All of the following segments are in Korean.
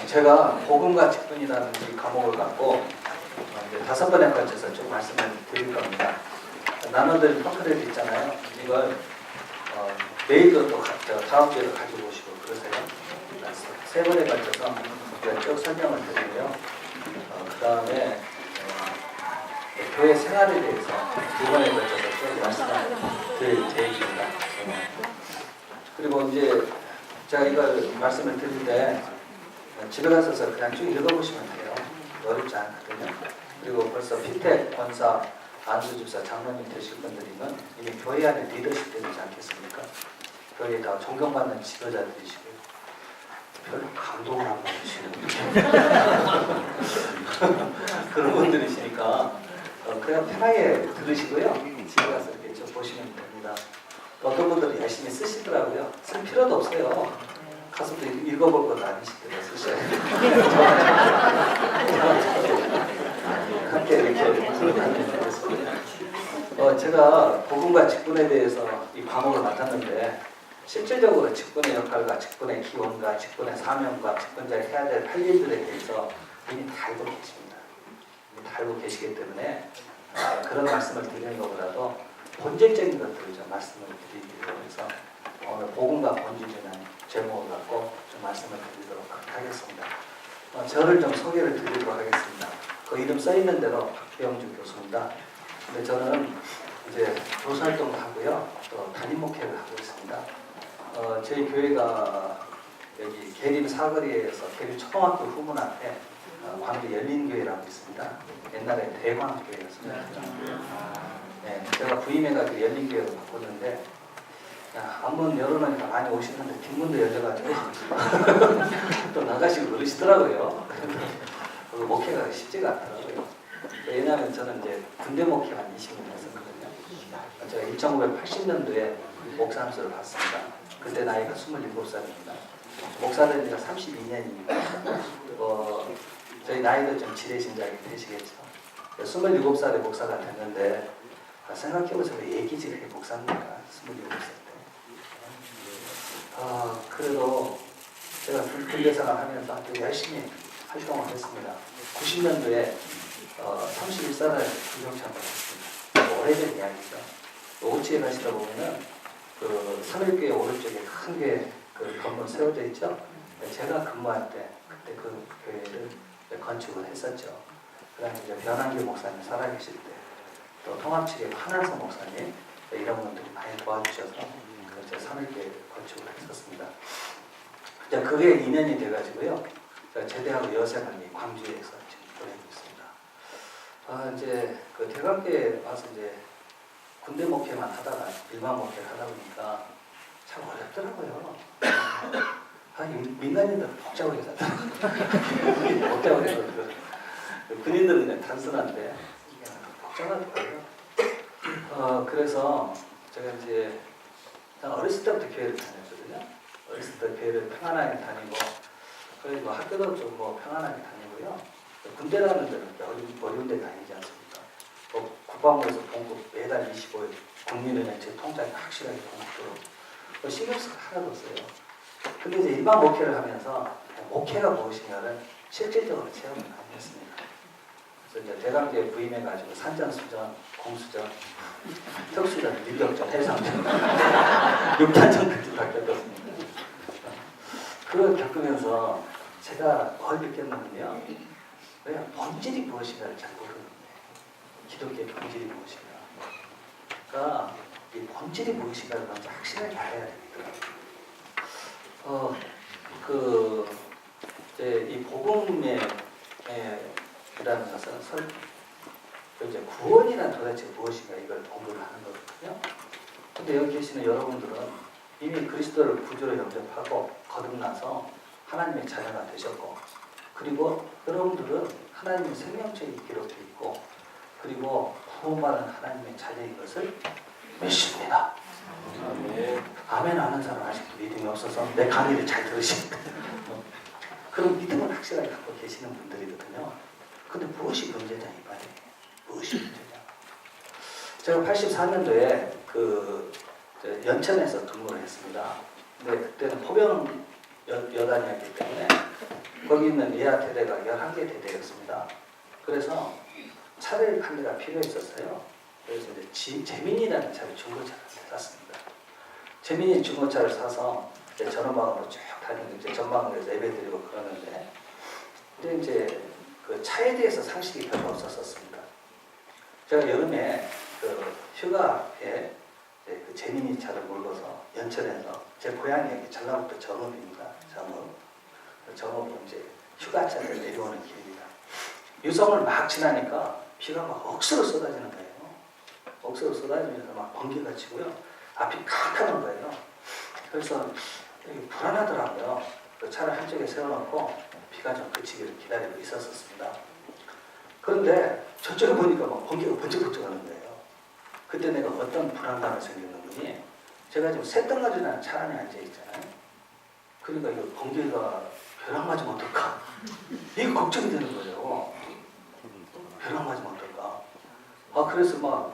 제가 복음과 직분이라는 이 과목을 갖고 이제 5번에 걸쳐서 좀 말씀을 드릴 겁니다. 나눠드린 팜플렛 있잖아요. 이걸 내일도 또 다음 주에도 가지고 오시고 그러세요. 3번에 걸쳐서 쭉 설명을 드리고요. 그 다음에 교회 생활에 대해서 2번에 걸쳐서 쭉 말씀을 드릴 계획입니다. 그리고 이제 제가 이걸 말씀을 드릴 때 집에 가셔서 그냥 쭉 읽어보시면 돼요. 어렵지 않거든요. 그리고 벌써 피택, 권사, 안수집사, 장로님 되실 분들이면 이미 교회 안에 리더십 되지 않겠습니까? 교회에 다 존경받는 지도자들이시고요. 별로 감동을 안 받으시는 그런 분들이시니까 그냥 편하게 들으시고요. 집에 가서 이렇게 좀 보시면 됩니다. 어떤 분들은 열심히 쓰시더라고요. 쓸 필요도 없어요. 가서도 읽어볼 것 아니시더라고요. 쓰셔야 돼요. 함께 이렇게 풀어가면 되겠습니다. 제가 복음과 직분에 대해서 이 과목을 맡았는데 실질적으로 직분의 역할과 직분의 기원과 직분의 사명과 직분자가 해야 될 할 일들에 대해서 이미 다 알고 계십니다. 이미 다 알고 계시기 때문에 그런 말씀을 드리는 것보다도 본질적인 것들을 좀 말씀을 드리기로 해서 오늘 복음과 본질이라는 제목을 갖고 좀 말씀을 드리도록 하겠습니다. 저를 좀 소개를 드리도록 하겠습니다. 그 이름 써있는 대로 박병주 교수입니다. 근데 저는 이제 교사활동도 하고요. 또 담임 목회를 하고 있습니다. 저희 교회가 여기 계림 사거리에서 계림 초등학교 후문 앞에 광주 열린교회라고 있습니다. 옛날에 대광교회였습니다. 네, 제가 부임해가지고 열린교회로 바꿨는데 한번 열어놓으니까 많이 오시는데 뒷문도 열려가지고 또 나가시고 그러시더라고요. 목회가 쉽지가 않더라고요. 왜냐하면 저는 이제 군대 목회가 한 20년 했었거든요. 제가 1980년도에 목사 함수를 받습니다. 그때 나이가 27살입니다. 목사된 지가 32년입니다. 저희 나이도 좀 지레신작이 되시겠죠. 27살에 목사가 됐는데 생각해보세요. 예기직의 목사입니까? 27살 때. 그래도 제가 군대 생활하면서 아주 열심히 활동을 했습니다. 90년도에 31살에 군경참을 했습니다. 오래된 이야기죠. 오치에 가시다 보면은 그 삼일교회 오른쪽에 큰 게 그 건물 세워져 있죠. 제가 근무할 때 그때 그 교회를 건축을 했었죠. 그다음에 이제 변한규 목사님 살아계실 때 또 통합측의 한한성 목사님 이런 분들이 많이 도와주셔서 제 3일교회 건축을 했었습니다. 그게 2년이 돼가지고요. 제대하고 여세관이 광주에서 지금 보내고 있습니다. 이제 그 대관교회 와서 이제 군대 목회만 하다가 일반 목회를 하다 보니까 참 어렵더라고요. 민간인들 복잡하게 살더라고요. 복잡하게 살더라고요. 군인들은 그냥 단순한데 이게 복잡하더라고요. 그래서 제가 이제 어렸을 때부터 교회를 다녔거든요. 어렸을 때 교회를 평안하게 다니고 그리고 학교도 좀 평안하게 다니고요. 군대라는 데는 어려운 데가 아니지 않습니까? 국방부에서 봉급 매달 25일 국민은행 제 통장에 확실하게 봉급도 신경 쓸 거 하나도 없어요. 근데 이제 일반 목회를 하면서 목회가 무엇인가를 실질적으로 체험을 많이 했습니다. 그래서 이제 대관교회 부임해가지고 산전수전, 공수전, 특수전, 유격전, 해상전, 6단전까지 다 겪었습니다. 그걸 겪으면서 제가 뭘 느꼈냐면요. 왜냐하면 본질이 무엇인가를 잘 모르는데 기독교의 본질이 무엇인가. 그러니까 이 본질이 무엇인가를 먼저 확실하게 알아야 되겠더라고요. 이제 이 복음의 라는 것은 이제 구원이란 도대체 무엇인가 이걸 공부를 하는 거거든요. 근데 여기 계시는 여러분들은 이미 그리스도를 구주로 영접하고 거듭나서 하나님의 자녀가 되셨고, 그리고 여러분들은 하나님의 생명체의 기록도 있고, 그리고 구원받은 하나님의 자녀인 것을 믿습니다. 아멘 하는 사람 아직도 믿음이 없어서 내 강의를 잘 들으십니다. 그런 믿음을 확실하게 갖고 계시는 분들이거든요. 근데 무엇이 문제냐 이 말이에요. 무엇이 문제냐. 제가 84년도에 그 연천에서 근무를 했습니다. 근데 그때는 포병 여단이었기 때문에 거기 있는 예하 대대가 11개 대대였습니다. 그래서 차를 한 대가 필요했었어요. 그래서 이제 재민이라는 차를 중고차를 샀습니다. 재민이 중고차를 사서 이제 전원방으로 쭉 다니고 이제 전방으로 예배드리고 그러는데, 근데 이제 그 차에 대해서 상식이 별로 없었습니다. 제가 여름에 그 휴가에 그 재민이 차를 몰고서 연천에서, 제 고향이 여기 전라북도 정읍입니다. 정읍으로 이제 휴가차를 내려오는 길입니다. 유성을 막 지나니까 비가 막 억수로 쏟아지는 거예요. 억수로 쏟아지면서 막 번개가 치고요. 앞이 캄캄한 거예요. 그래서 불안하더라고요. 그 차를 한쪽에 세워놓고 비가 좀 그치기를 기다리고 있었습니다. 그런데 저쪽에 보니까 막 번개가 번쩍번쩍 하는 거예요. 그때 내가 어떤 불안감이 생겼는지, 제가 지금 새덩어리라는 차 안에 앉아있잖아요. 그러니까 이거 번개가 벼락 맞으면 어떨까? 이게 걱정이 되는 거예요. 벼락 맞으면 어떨까? 그래서 막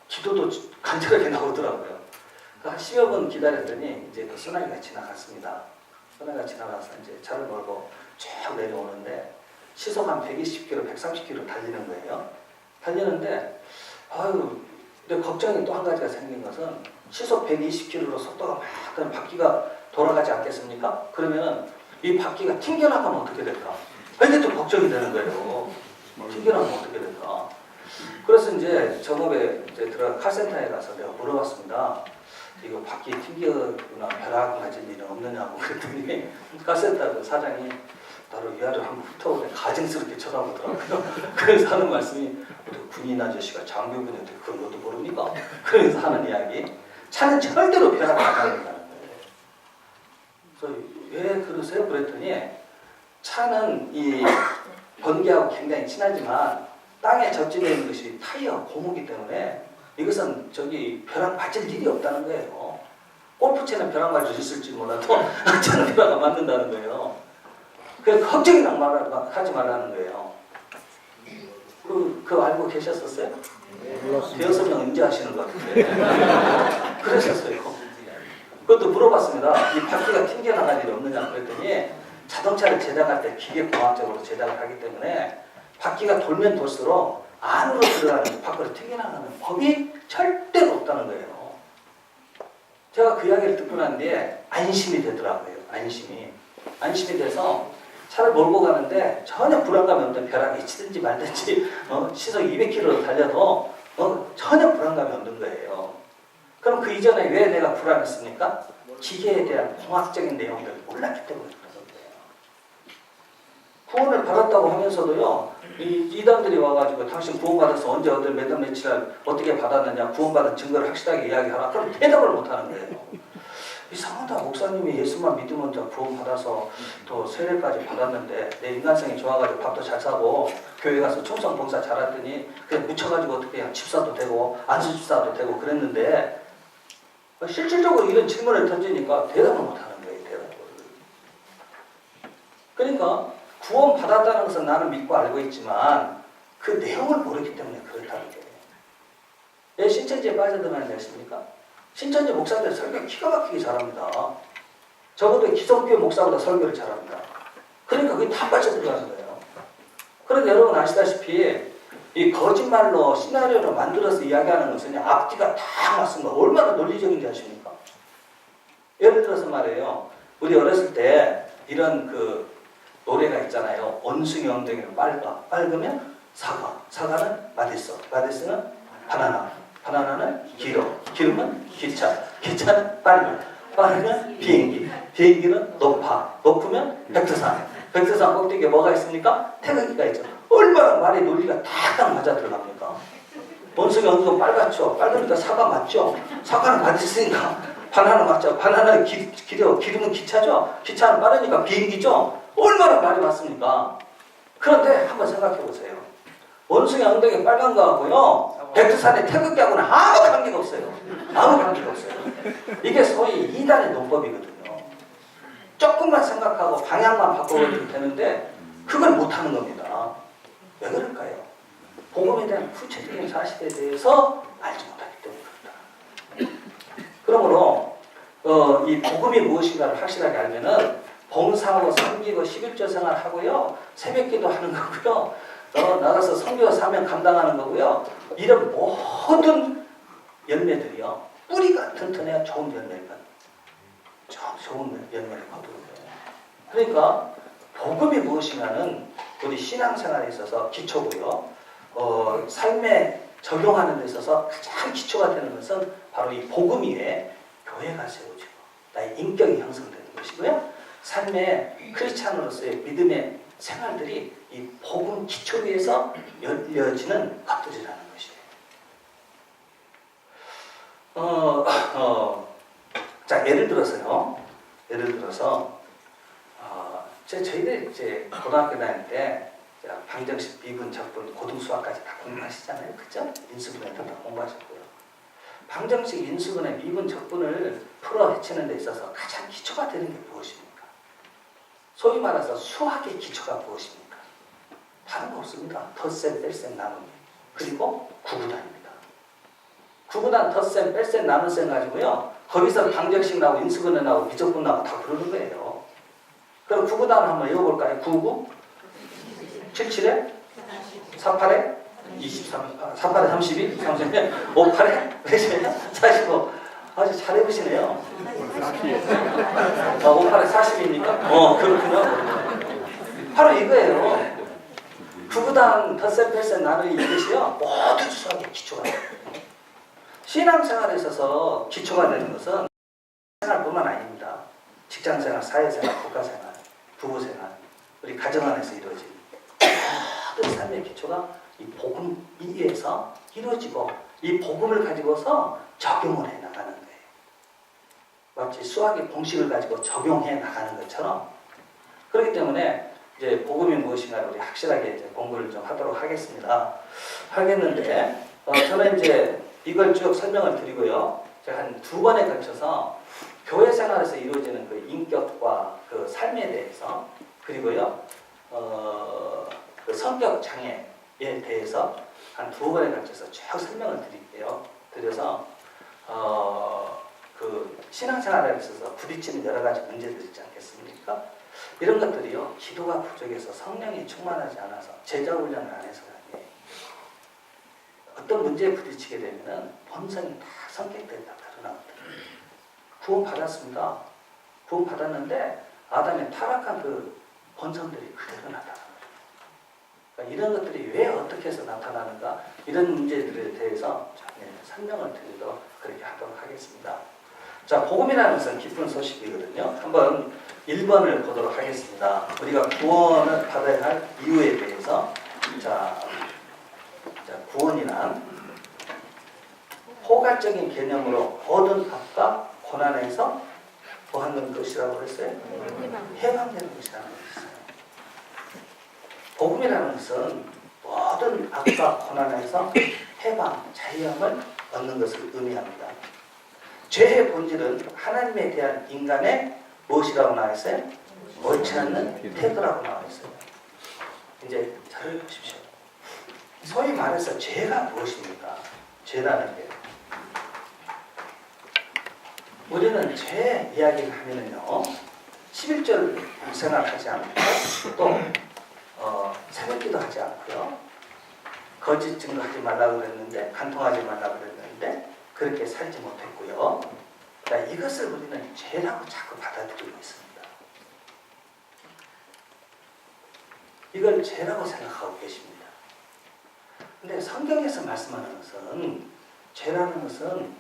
기도도 간절하게 나오더라고요. 한 10여 분 기다렸더니 이제 그 소나기가 지나갔습니다. 소나기가 지나가서 이제 차를 몰고 쭉 내려오는데 시속 한 120km, 130km 달리는 거예요. 달리는데 근데 걱정이 또 한 가지가 생긴 것은, 시속 120km로 속도가 막 가면 바퀴가 돌아가지 않겠습니까? 그러면 이 바퀴가 튕겨나가면 어떻게 될까? 이게 또 걱정이 되는 거예요. 튕겨나가면 어떻게 될까? 그래서 이제 정읍에 이제 들어가 칼센터에 가서 내가 물어봤습니다. 이거 바퀴 튕겨나 벼락 맞은 일은 없느냐고 그랬더니 칼센터 그 사장이 나를 위아래로 한번 훑어보고 가증스럽게 쳐다보더라고요. 그래서 하는 말씀이, 군인 아저씨가 장교군한테 그런 것도 모릅니까? 그래서 하는 이야기, 차는 절대로 벼락 안 맞는다는 거예요. 그래서 왜 그러세요? 그랬더니 차는 이 번개하고 굉장히 친하지만 땅에 접지되어 있는 것이 타이어 고무기 때문에 이것은 벼락 맞을 일이 없다는 거예요. 골프채는 벼락 맞을 수 있을지 몰라도 차는 벼락 안 맞는다는 거예요. 그래서 걱정이 하지 말라는 거예요. 그거 알고 계셨었어요? 대여섯 명 응대하시는 것 같은데. 그러셨어요. 그것도 물어봤습니다. 이 바퀴가 튕겨나갈 일이 없느냐 그랬더니, 자동차를 제작할 때 기계공학적으로 제작을 하기 때문에 바퀴가 돌면 돌수록 안으로 들어가는, 밖으로 튕겨나가는 법이 절대로 없다는 거예요. 제가 그 이야기를 듣고 난 뒤에 안심이 되더라고요. 안심이 돼서 차를 몰고 가는데 전혀 불안감이 없는, 벼락이 치든지 말든지 시속 200km로 달려도 전혀 불안감이 없는 거예요. 그럼 그 이전에 왜 내가 불안했습니까? 기계에 대한 공학적인 내용들을 몰랐기 때문에 그런 거예요. 구원을 받았다고 하면서도요, 이단들이 와가지고 당신 구원받아서 언제 어딜 몇 월 며칠 어떻게 받았느냐, 구원받은 증거를 확실하게 이야기하라. 그럼 대답을 못하는 거예요. 이상하다. 목사님이 예수만 믿으면 구원받아서 또 세례까지 받았는데 내 인간성이 좋아가지고 밥도 잘 사고 교회 가서 충성 봉사 잘했더니 그냥 묻혀가지고 어떻게 그냥 집사도 되고 안수집사도 되고 그랬는데, 실질적으로 이런 질문을 던지니까 대답을 못하는 거예요. 대답을. 그러니까 구원받았다는 것은 나는 믿고 알고 있지만 그 내용을 모르기 때문에 그렇다는 거예요. 왜 신천지에 빠져들어가는지 아십니까? 신천지 목사들 설교 기가 막히게 잘합니다. 적어도 기성교회 목사보다 설교를 잘합니다. 그러니까 그게 다 빠져들어가는 거예요. 그런데 여러분 아시다시피 이 거짓말로 시나리오를 만들어서 이야기하는 것은 앞뒤가 다 맞습니다. 얼마나 논리적인지 아십니까? 예를 들어서 말이에요. 우리 어렸을 때 이런 그 노래가 있잖아요. 원숭이 엉덩이를 빨으면 사과, 사과는 마데스, 마데스는 바나나, 바나나는 기름은 기차, 기차는 빠르면 비행기, 비행기는 높으면 백두산, 백두산 꼭대기에 뭐가 있습니까? 태극기가 있죠. 얼마나 말의 논리가 딱 맞아 들어갑니까? 원숭이 엉덩이 빨갛죠. 빨으니까 사과 맞죠. 사과는 마데스니까 바나나 맞죠. 바나나는 기름은 기차죠. 기차는 빠르니까 비행기죠. 얼마나 말이 맞습니까? 그런데 한번 생각해 보세요. 원숭이 엉덩이 빨간 거하고요, 백두산의 태극기하고는 아무 관계가 없어요. 아무 관계가 없어요. 이게 소위 이단의 논법이거든요. 조금만 생각하고 방향만 바꿔버리면 되는데 그걸 못하는 겁니다. 왜 그럴까요? 복음에 대한 구체적인 사실에 대해서 알지 못하기 때문에 그렇다. 그러므로 이 복음이 무엇인가를 확실하게 알면은 봉사하고 섬기고 11조 생활하고요. 새벽기도 하는 거고요. 나가서 선교 사명 감당하는 거고요. 이런 모든 열매들이요. 뿌리가 튼튼해야 좋은 열매가 좋은 열매를 거두는 거예요. 그러니까 복음이 무엇이냐는 우리 신앙생활에 있어서 기초고요. 삶에 적용하는 데 있어서 가장 기초가 되는 것은 바로 이 복음 위에 교회가 세워지고 나의 인격이 형성되는 것이고요. 삶의 크리스찬으로서의 믿음의 생활들이 이 복음 기초 위에서 열려지는 것들이라는 것이에요. 자, 예를 들어서 저희들 이제 고등학교 다닐 때 방정식, 미분, 적분, 고등 수학까지 다 공부하시잖아요. 그죠? 인수분해도 다 공부하셨고요. 방정식, 인수분해, 미분, 적분을 풀어 헤치는 데 있어서 가장 기초가 되는 게 무엇입니까? 소위 말해서 수학의 기초가 무엇입니까? 다른 거 없습니다. 덧셈, 뺄셈, 나누기. 그리고 구구단입니다. 구구단, 덧셈, 뺄셈, 나눗셈 가지고요. 거기서 방정식 나오고 인수분해 나오고 미적분 나오고 다 그러는 거예요. 그럼 구구단을 한번 외워볼까요? 99, 77에, 48에, 23, 48에 32, 32, 58에, 45. 아주 잘 해보시네요. 58에 40입니까? 그렇군요. 바로 이거예요. 구구단, 덧셈, 뺄셈, 나누기 이것이요. 모든 수학의 기초가 돼요. 신앙생활에 있어서 기초가 되는 것은 생활뿐만 아닙니다. 직장생활, 사회생활, 국가생활, 부부생활, 우리 가정 안에서 이루어진 모든 삶의 기초가 이 복음 위에서 이루어지고 이 복음을 가지고서 적용을 해 나가는 거예요. 마치 수학의 공식을 가지고 적용해 나가는 것처럼. 그렇기 때문에 이제 복음이 무엇인가를 우리 확실하게 이제 공부를 좀 하도록 하겠는데 저는 이제 이걸 쭉 설명을 드리고요. 제가 한 2번에 걸쳐서 교회 생활에서 이루어지는 그 인격과 그 삶에 대해서 그리고요 그 성격 장애에 대해서 한 2번에 걸쳐서 쭉 설명을 드릴게요. 드려서 그 신앙생활에 있어서 부딪히는 여러 가지 문제들 있지 않겠습니까? 이런 것들이요 기도가 부족해서 성령이 충만하지 않아서 제자 훈련을 안 해서 그래요. 어떤 문제에 부딪히게 되면은 본성이 다 성격들이 다 드러나거든요. 구원 받았습니다. 구원 받았는데 아담의 타락한 그 본성들이 그대로 나타나는 거예요. 그러니까 이런 것들이 왜 어떻게 해서 나타나는가 이런 문제들에 대해서 설명을 드리도록 그렇게 하도록 하겠습니다. 자, 복음이라는 것은 기쁜 소식이거든요. 한번 1번을 보도록 하겠습니다. 우리가 구원을 받아야 할 이유에 대해서 자 구원이란 포괄적인 개념으로 모든 악과 고난에서 뭐하는 것이라고 했어요? 해방되는 것이라는 것이었어요. 복음이라는 것은 모든 악과 고난에서 해방, 자유함을 얻는 것을 의미합니다. 죄의 본질은 하나님에 대한 인간의 무엇이라고 나와 있어요? 옳지 않는 태도라고 나와 있어요. 이제 잘 보십시오. 소위 말해서 죄가 무엇입니까? 죄라는 게. 우리는 죄 이야기를 하면은요, 11절 생각하지 않고, 또, 새벽기도 하지 않고요, 거짓 증거하지 말라고 그랬는데, 간통하지 말라고 그랬는데, 그렇게 살지 못했고요. 그러니까 이것을 우리는 죄라고 자꾸 받아들이고 있습니다. 이걸 죄라고 생각하고 계십니다. 근데 성경에서 말씀하는 것은 죄라는 것은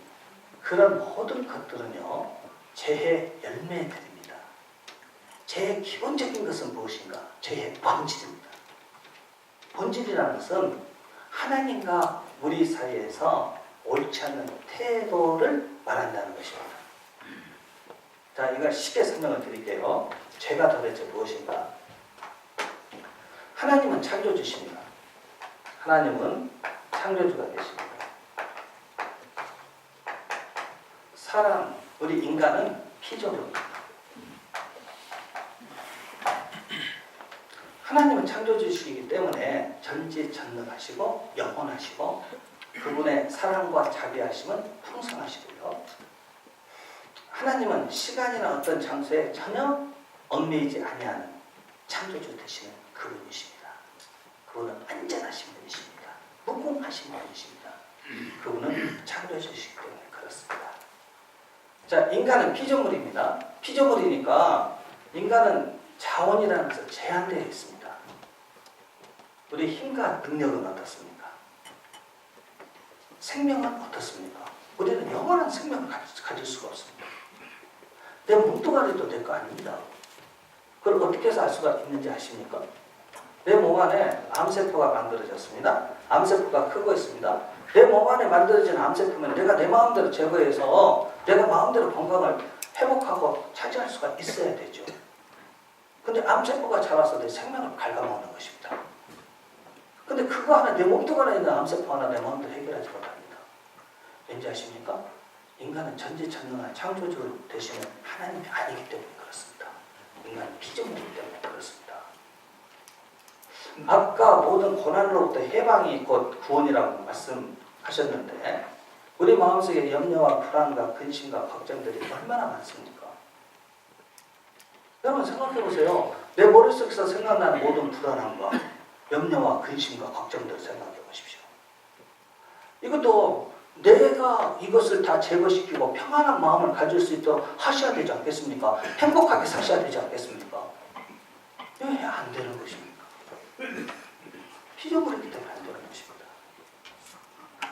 그런 모든 것들은요 죄의 열매들입니다. 죄의 기본적인 것은 무엇인가? 죄의 본질입니다. 본질이라는 것은 하나님과 우리 사이에서 옳지 않는 태도를 말한다는 것입니다. 자, 이걸 쉽게 설명을 드릴게요. 죄가 도대체 무엇인가? 하나님은 창조주십니다. 하나님은 창조주가 되십니다. 사람, 우리 인간은 피조물입니다. 하나님은 창조주시기 때문에 전지전능하시고 영원하시고 그분의 사랑과 자비하심은 풍성하시고요. 하나님은 시간이나 어떤 장소에 전혀 얽매이지 아니하는 창조주 되시는 그분이십니다. 그분은 안전하신 분이십니다. 무궁하신 분이십니다. 그분은 창조주시기 때문에 그렇습니다. 자, 인간은 피조물입니다. 피조물이니까 인간은 자원이라는 것은 제한되어 있습니다. 우리 힘과 능력은 어떻습니까? 생명은 어떻습니까? 우리는 영원한 생명을 가질 수가 없습니다. 내 몸뚱아리도 내 거 아닙니다. 그걸 어떻게 해서 알 수가 있는지 아십니까? 내 몸 안에 암세포가 만들어졌습니다. 암세포가 크고 있습니다. 내 몸 안에 만들어진 암세포는 내가 내 마음대로 제거해서 내가 마음대로 건강을 회복하고 차지할 수가 있어야 되죠. 근데 암세포가 자라서 내 생명을 갉아먹는 것입니다. 근데 그거 하나, 내 몸뚱아리에 있는 암세포 하나 내 마음대로 해결하지 못합니다. 왠지 아십니까? 인간은 전지전능한 창조주 되시는 하나님이 아니기 때문에 그렇습니다. 인간은 피조물이기 때문에 그렇습니다. 아까 모든 고난으로부터 해방이 곧 구원이라고 말씀하셨는데 우리 마음속에 염려와 불안과 근심과 걱정들이 얼마나 많습니까? 여러분 생각해 보세요. 내 머릿속에서 생각나는 모든 불안함과 염려와 근심과 걱정들을 생각해 보십시오. 이것도 내가 이것을 다 제거시키고 평안한 마음을 가질 수 있도록 하셔야 되지 않겠습니까? 행복하게 사셔야 되지 않겠습니까? 왜 안 되는 것입니까? 피조물이기 때문에 안 되는 것입니다.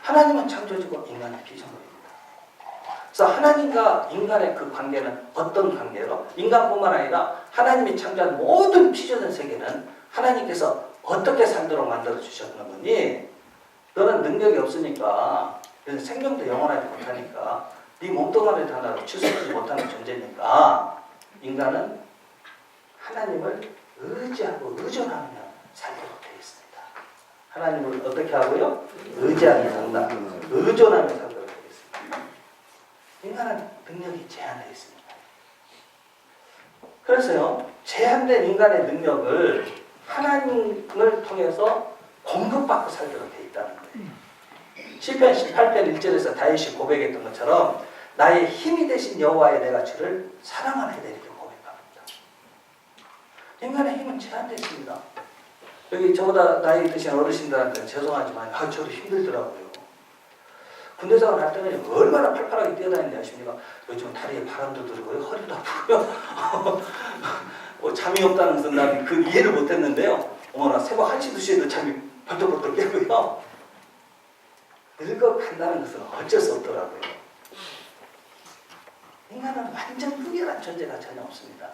하나님은 창조주고 인간은 피조물입니다. 그래서 하나님과 인간의 그 관계는 어떤 관계로? 인간뿐만 아니라 하나님이 창조한 모든 피조된 세계는 하나님께서 어떻게 살도록 만들어 주셨느니 너는 능력이 없으니까 생명도 영원하지 못하니까 네 몸뚱아리 하나로 추스르지 못하는 존재니까 인간은 하나님을 의지하고 의존하며 살도록 되어 있습니다. 하나님을 어떻게 하고요? 의지하며 산다. 의존하며 살도록 되어 있습니다. 인간은 능력이 제한되어 있습니다. 그래서요, 제한된 인간의 능력을 하나님을 통해서 공급받고 살도록 되어 있다는 거예요. 시편 18편 1절에서 다윗이 고백했던 것처럼 나의 힘이 되신 여호와의 내가 주를 사랑하나이다 이렇게 고백합니다. 인간의 힘은 제한되어 있습니다. 여기 저보다 나이 드신 어르신들한테는 죄송하지만 저도 힘들더라고요. 군대 생활 할 때는 얼마나 팔팔하게 뛰어다니는지 아십니까? 요즘 다리에 바람도 들고요, 허리도 아프고요. 잠이 없다는 것은 난 그 이해를 못했는데요. 어머나 새벽 1시, 2시에도 잠이 벌떡벌떡 깨고요. 늙어간다는 것은 어쩔 수 없더라고요. 인간은 완전 흑열한 존재가 전혀 없습니다.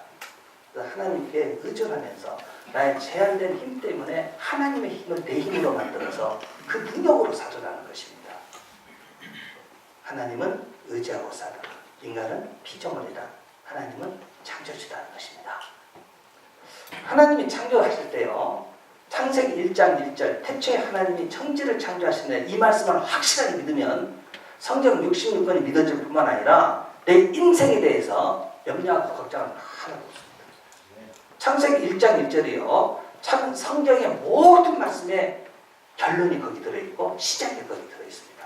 하나님께 의존하면서 나의 제한된 힘 때문에 하나님의 힘을 내 힘으로 만들어서 그 능력으로 살아가는 것입니다. 하나님은 의지하고 살아. 인간은 피조물이다. 하나님은 창조주다는 것입니다. 하나님이 창조하실 때요. 창세기 1장 1절 태초에 하나님이 천지를 창조하시네 이 말씀을 확실하게 믿으면 성경 66권이 믿어질 뿐만 아니라 내 인생에 대해서 염려하고 걱정은 하나도 없습니다. 창세기 1장 1절이요. 참 성경의 모든 말씀에 결론이 거기 들어있고 시작이 거기 들어있습니다.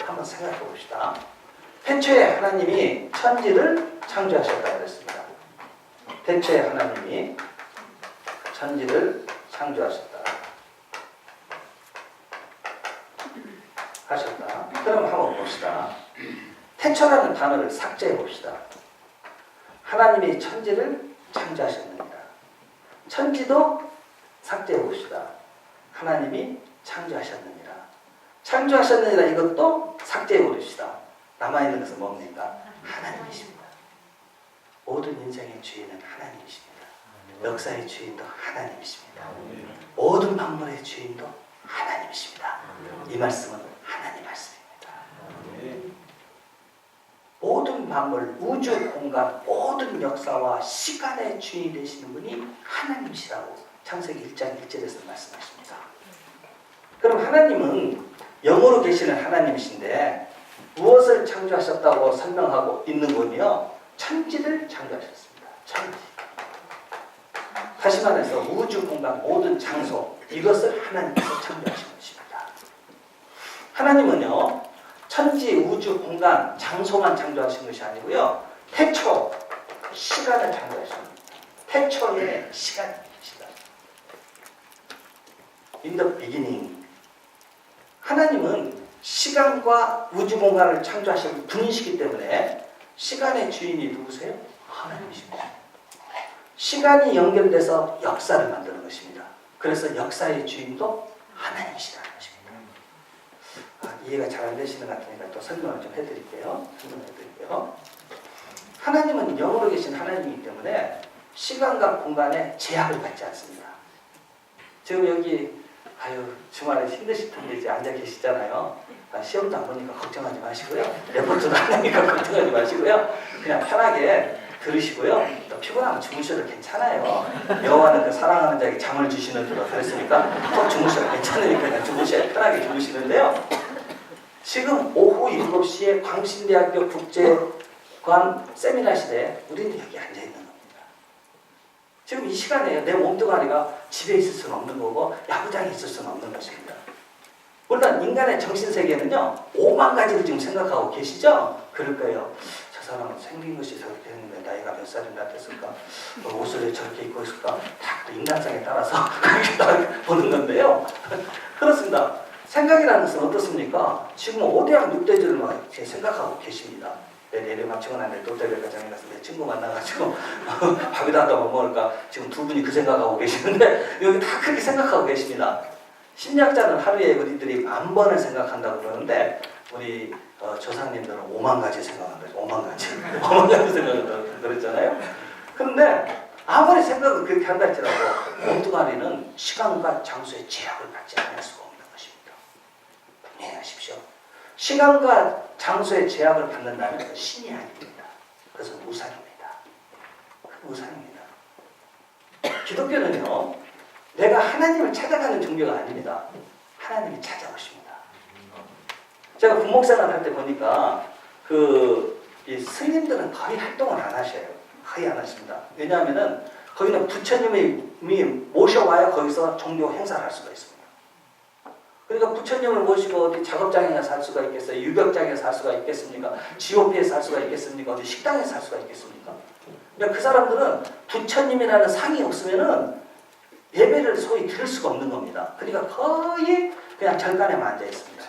한번 생각해 봅시다. 태초에 하나님이 천지를 창조하셨다고 그랬습니다. 태초에 하나님이 천지를 창조하셨다. 하셨다. 그럼 한번 봅시다. 태초라는 단어를 삭제해 봅시다. 하나님이 천지를 창조하셨느니라. 천지도 삭제해 봅시다. 하나님이 창조하셨느니라. 창조하셨느니라 이것도 삭제해 버립시다. 남아있는 것은 뭡니까? 하나님이십니다. 모든 인생의 주인은 하나님이십니다. 역사의 주인도 하나님이십니다. 모든 만물의 주인도 하나님이십니다. 이 말씀은 하나님 말씀입니다. 모든 만물, 우주, 공간, 모든 역사와 시간의 주인이 되시는 분이 하나님이시라고 창세기 1장 1절에서 말씀하십니다. 그럼 하나님은 영으로 계시는 하나님이신데 무엇을 창조하셨다고 설명하고 있는 건요? 천지를 창조하셨습니다. 천지. 다시 말해서 우주, 공간, 모든 장소 이것을 하나님께서 창조하신 것입니다. 하나님은요 천지, 우주, 공간, 장소만 창조하신 것이 아니고요 태초, 시간을 창조하신 겁니다. 태초의 시간입니다. In the beginning. 하나님은 시간과 우주 공간을 창조하신 분이시기 때문에 시간의 주인이 누구세요? 하나님이십니다. 시간이 연결돼서 역사를 만드는 것입니다. 그래서 역사의 주인도 하나님이시라는 것입니다. 이해가 잘 안 되시는 것 같으니까 또 설명을 좀 해드릴게요. 하나님은 영으로 계신 하나님이기 때문에 시간과 공간에 제약을 받지 않습니다. 지금 여기 주말에 힘드실 텐데 이제 앉아 계시잖아요. 시험도 안 보니까 걱정하지 마시고요. 레포트도 안 하니까 걱정하지 마시고요. 그냥 편하게 들으시고요. 또 피곤하면 주무셔도 괜찮아요. 여호와는 그 사랑하는 자에게 잠을 주시는 줄로 그랬으니까 또 주무셔도 괜찮으니까 그냥 주무셔야 편하게 주무시는데요. 지금 오후 7시에 광신대학교 국제관 세미나실에 우리는 여기 앉아있는 겁니다. 지금 이 시간에 내 몸뚱아리가 집에 있을 수는 없는 거고 야구장에 있을 수는 없는 것입니다. 물론 인간의 정신세계는요 5만 가지를 지금 생각하고 계시죠? 그럴 거예요. 저 사람은 생긴 것이 저렇게 했는데 나이가 몇 살이나 됐을까? 옷을 왜 저렇게 입고 있을까? 다 그 인간성에 따라서 그렇게 다 보는 건데요. 그렇습니다. 생각이라는 것은 어떻습니까? 지금 5대학 6대들을 막 이렇게 생각하고 계십니다. 내일 맞추고 난 뒤에 롯데백화점에 가서 내 친구 만나가지고 밥이다 한다 못 먹을까? 지금 두 분이 그 생각하고 계시는데 여기 다 그렇게 생각하고 계십니다. 심리학자는 하루에 우리들이 10,000번을 생각한다고 그러는데 우리 조상님들은 5만 가지 생각한다. 5만 가지. 5만 가지 생각한다고 그랬잖아요. 그런데 아무리 생각을 그렇게 한다 할지라도 몸뚱아리는 시간과 장소의 제약을 받지 않을 수가 없는 것입니다. 분명히 하십시오. 시간과 장소의 제약을 받는다면 신이 아닙니다. 그래서 우상입니다. 우상입니다. 기독교는요, 내가 하나님을 찾아가는 종교가 아닙니다. 하나님이 찾아오십니다. 제가 군목생활 할 때 보니까 이 스님들은 거의 활동을 안 하셔요. 거의 안 하십니다. 왜냐하면은 거기는 부처님이 모셔와야 거기서 종교 행사를 할 수가 있습니다. 그러니까 부처님을 모시고 어디 작업장에 살 수가 있겠어요? 유격장에 살 수가 있겠습니까? GOP에 살 수가 있겠습니까? 어디 식당에 살 수가 있겠습니까? 그러니까 그 사람들은 부처님이라는 상이 없으면은 예배를 소위 들을 수가 없는 겁니다. 그러니까 거의 그냥 절간에만 앉아 있습니다.